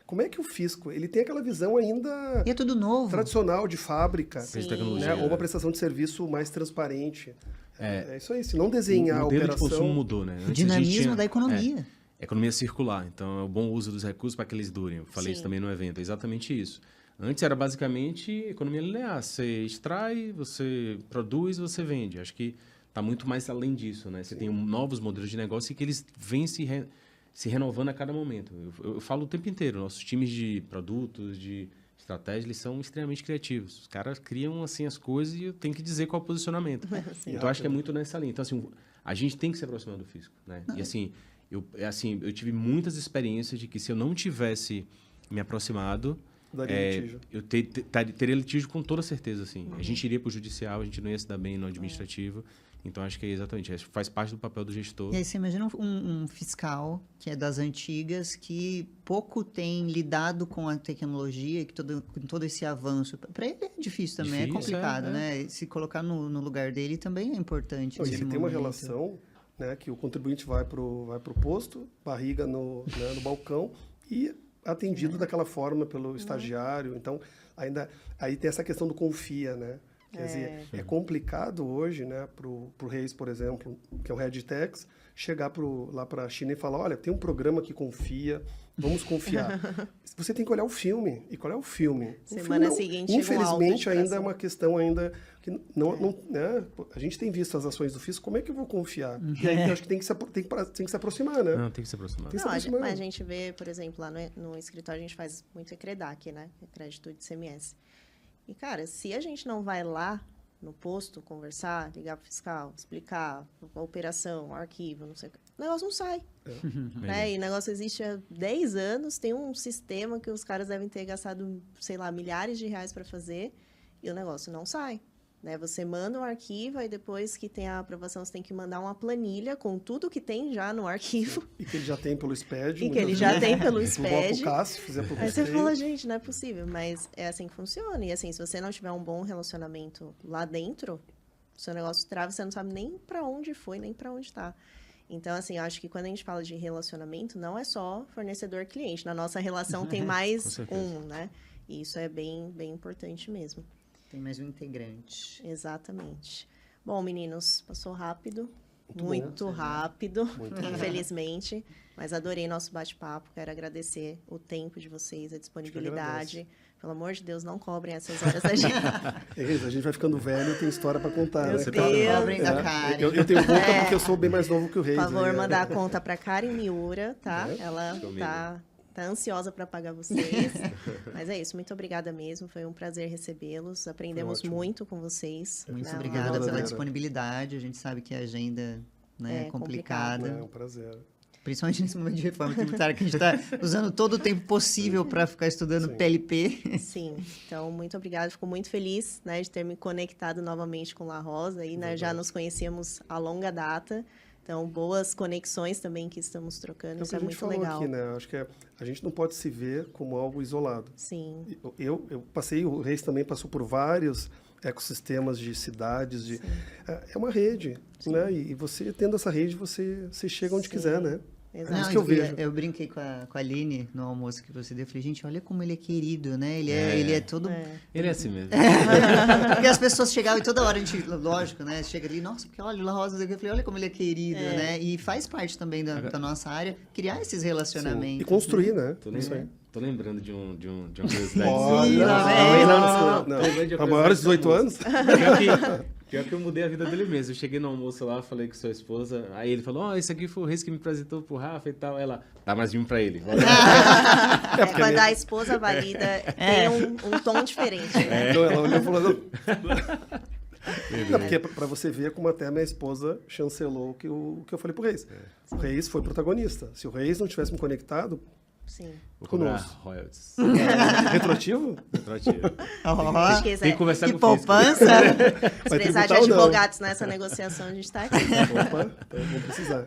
Como é que o fisco, ele tem aquela visão ainda E é tudo novo. tradicional de fábrica, Sim. Tecnologia, né? Ou uma prestação de serviço mais transparente. É isso aí. Se não desenhar o a modelo operação... de consumo mudou, né? O Antes a gente dinamismo tinha- da economia. Economia circular. Então, é o bom uso dos recursos para que eles durem. Eu falei isso também no evento. É exatamente isso. Antes era basicamente economia linear. Você extrai, você produz, você vende. Acho que está muito mais além disso, né? Você tem novos modelos de negócio e que eles vêm se renovando a cada momento. Eu falo o tempo inteiro. Nossos times de produtos, de estratégia, eles são extremamente criativos. Os caras criam assim as coisas e eu tenho que dizer qual é o posicionamento. Então, acho que é muito nessa linha. Então, assim, a gente tem que se aproximar do fisco, né? E assim, eu tive muitas experiências de que se eu não tivesse me aproximado, Daria litígio. eu teria litígio com toda certeza, assim. A gente iria para o judicial, a gente não ia se dar bem no administrativo. Então, acho que é exatamente, acho que faz parte do papel do gestor. E aí você imagina um fiscal que é das antigas, que pouco tem lidado com a tecnologia, com todo esse avanço. Para ele é difícil também, é complicado, né? Se colocar no lugar dele também é importante. Ele tem uma relação, né, que o contribuinte vai pro posto, barriga no balcão e atendido daquela forma pelo estagiário. Então, aí tem essa questão do confia, né? Quer dizer, é complicado hoje, né, pro Reis, por exemplo, que é o Head Tax, chegar lá para a China e falar, olha, tem um programa que confia, vamos confiar. Você tem que olhar o filme. E qual é o filme? Semana seguinte chega um infelizmente, álbum ainda é uma questão ainda que né? A gente tem visto as ações do fisco, como é que eu vou confiar? E aí eu acho que tem que se aproximar, né? Não, tem que se aproximar. Tem que se Não, aproximar. a gente vê, por exemplo, lá no escritório a gente faz muito ECREDAC, né? Crédito de CMS. E, cara, se a gente não vai lá no posto conversar, ligar para o fiscal, explicar a operação, o arquivo, não sei o que, o negócio não sai. Né? E o negócio existe há 10 anos, tem um sistema que os caras devem ter gastado, sei lá, milhares de reais para fazer, e o negócio não sai. né? Você manda um arquivo e depois que tem a aprovação, você tem que mandar uma planilha com tudo que tem já no arquivo. E que ele já tem pelo SPED. E que ele já tem pelo Se igual SPED. pro CAS, fizer pro Aí você custeio. fala, gente, não é possível, mas é assim que funciona. E assim, se você não tiver um bom relacionamento lá dentro, o seu negócio trava, você não sabe nem para onde foi, nem para onde tá. Então, assim, eu acho que quando a gente fala de relacionamento, não é só fornecedor-cliente. Na nossa relação tem mais certeza. um, né? E isso é bem, bem importante mesmo. Tem mais um integrante. Exatamente. Bom, meninos, passou rápido. Muito Muito rápido, Muito infelizmente. Mas adorei nosso bate-papo. Quero agradecer o tempo de vocês, a disponibilidade. Pelo amor de Deus, não cobrem essas horas da gente. A gente vai ficando velho e tem história para contar, Meu né? Deus. Cobrem da Karen. Eu tenho conta porque eu sou bem mais novo que o Reis. Por favor, aí, né? mandar a conta para Karen Miura, tá? É. Ela Comigo. tá ansiosa para pagar vocês. Mas é isso, muito obrigada mesmo. Foi um prazer recebê-los. Aprendemos ótimo. muito com vocês. Muito né? obrigada Obrigado, pela Vera. disponibilidade. A gente sabe que a agenda, né, É é complicada. É um prazer. Principalmente nesse momento de reforma tributária, que a gente está usando todo o tempo possível para ficar estudando Sim. PLP. Sim, então muito obrigada. Fico muito feliz, né, de ter me conectado novamente com La Rosa. E né, já nos conhecíamos a longa data. Então, boas conexões também que estamos trocando. É o Isso que é a gente muito falou legal. aqui, né? Acho que a gente não pode se ver como algo isolado. Sim, Eu passei, o Reis também passou por vários ecossistemas de cidades. É uma rede, né? E você, tendo essa rede, você chega onde Sim. quiser, né? exato. Isso que eu vejo. Eu brinquei com a Aline no almoço que você deu. Eu falei, gente, olha como ele é querido, né? Ele é todo... Ele é assim mesmo. Porque as pessoas chegavam e toda hora a gente, lógico, né? Chega ali, nossa, porque olha o La Rosa, eu falei, olha como ele é querido, né? E faz parte também da nossa área criar esses Sim. relacionamentos. E construir, né? Tô, Isso aí. tô lembrando de uma curiosidade. Olha, lá vem. não. Lembrei de uma Para maiores de 18 curiosidade anos? Pior que eu mudei a vida dele mesmo. Eu cheguei no almoço lá, falei com sua esposa. Aí ele falou: esse aqui foi o Reis que me apresentou pro Rafa e tal. Ela, dá mais um pra ele. Valeu. Quando a esposa valida, tem um tom diferente. Né? Então ela olhou e falou... Não, porque é para você ver como até a minha esposa chancelou o que eu falei pro Reis. O Reis foi protagonista. Se o Reis não tivesse me conectado... Sim. Vou cobrar Conosco. royalties. Retroativo? Retroativo. Ó, Acho que Tem que conversar que com o fisco. poupança! se Vai precisar de tributar ou não? advogados nessa negociação, a gente está aqui. Opa, então vou precisar.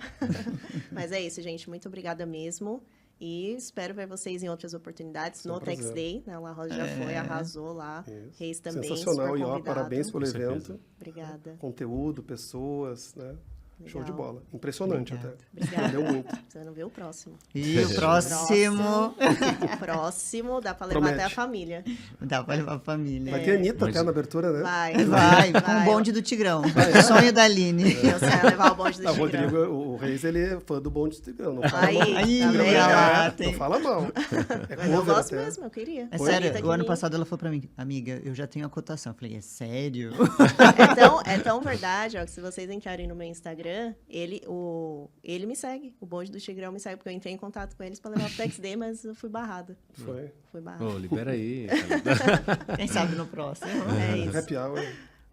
Mas é isso, gente. Muito obrigada mesmo. E espero ver vocês em outras oportunidades Foi um no Tax prazer. Day. Né? La Rosa já foi, arrasou lá. Isso. Reis também. Sensacional. super E ó, convidado. parabéns pelo Com certeza. evento. Obrigada. Conteúdo, pessoas, né? Show de Legal. bola. Impressionante Obrigado. até. Obrigada. Valeu muito. Você não vê o próximo. E o próximo... O próximo dá pra levar Promete. até a família. Dá pra levar a família. Vai ter a Anitta Mas- até na abertura, né? Vai, Com o bonde do Tigrão. Sonho da Aline. Então, você vai levar o bonde do Ah, o Tigrão. Rodrigo, o Reis, ele é fã do bonde do Tigrão. Não fala Aí, mal. Aí, tá vendo? olha lá, Não tem... fala mal. É Mas eu cover gosto até. mesmo, eu queria. É Anitta sério, que o ano me- passado ela falou pra mim, amiga, eu já tenho a cotação. Eu falei, é sério? É tão verdade, ó, que se vocês entrarem no meu Instagram, ele me segue. O bonde do Tigrão me segue, porque eu entrei em contato com eles para levar o Tax Day, mas eu fui barrada. Foi. Fui barrada. Ô, libera aí. Quem sabe no próximo. É isso. Happy hour.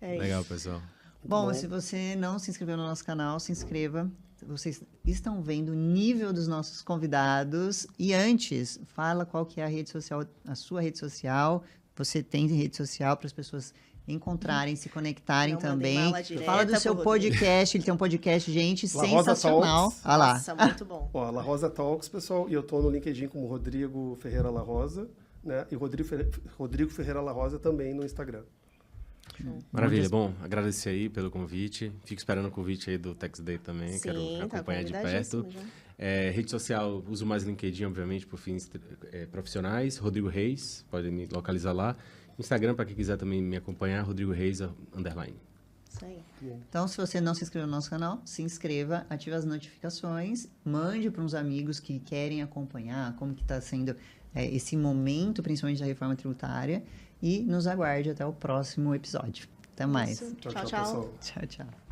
É isso. Legal, pessoal. Bom, bom. se você não se inscreveu no nosso canal, se inscreva. Vocês estão vendo o nível dos nossos convidados. E antes, fala qual que é a rede social, a sua rede social. Você tem rede social para as pessoas encontrarem, se conectarem Não mandem também. mala direta Fala do seu pro Rodrigo. podcast. Ele tem um podcast, gente, La Rosa sensacional. Talks. Olha lá. Nossa, muito bom. Ó, La Rosa Talks, pessoal, e eu tô no LinkedIn como Rodrigo Ferreira La Rosa, né? E Rodrigo Ferreira La Rosa também no Instagram. Maravilha. Bom, agradecer aí pelo convite. Fico esperando o convite aí do Tax Day também. Quero Sim, tá acompanhar de convidadíssimo perto. já. Rede social, uso mais LinkedIn, obviamente, por fins profissionais. Rodrigo Reis, podem me localizar lá. Instagram, para quem quiser também me acompanhar, Rodrigo Reis, _. Isso aí. Então, se você não se inscreveu no nosso canal, se inscreva, ative as notificações, mande para uns amigos que querem acompanhar como que está sendo esse momento, principalmente da reforma tributária, e nos aguarde até o próximo episódio. Até mais. Isso. Tchau, Tchau, tchau, tchau. pessoal. Tchau, tchau.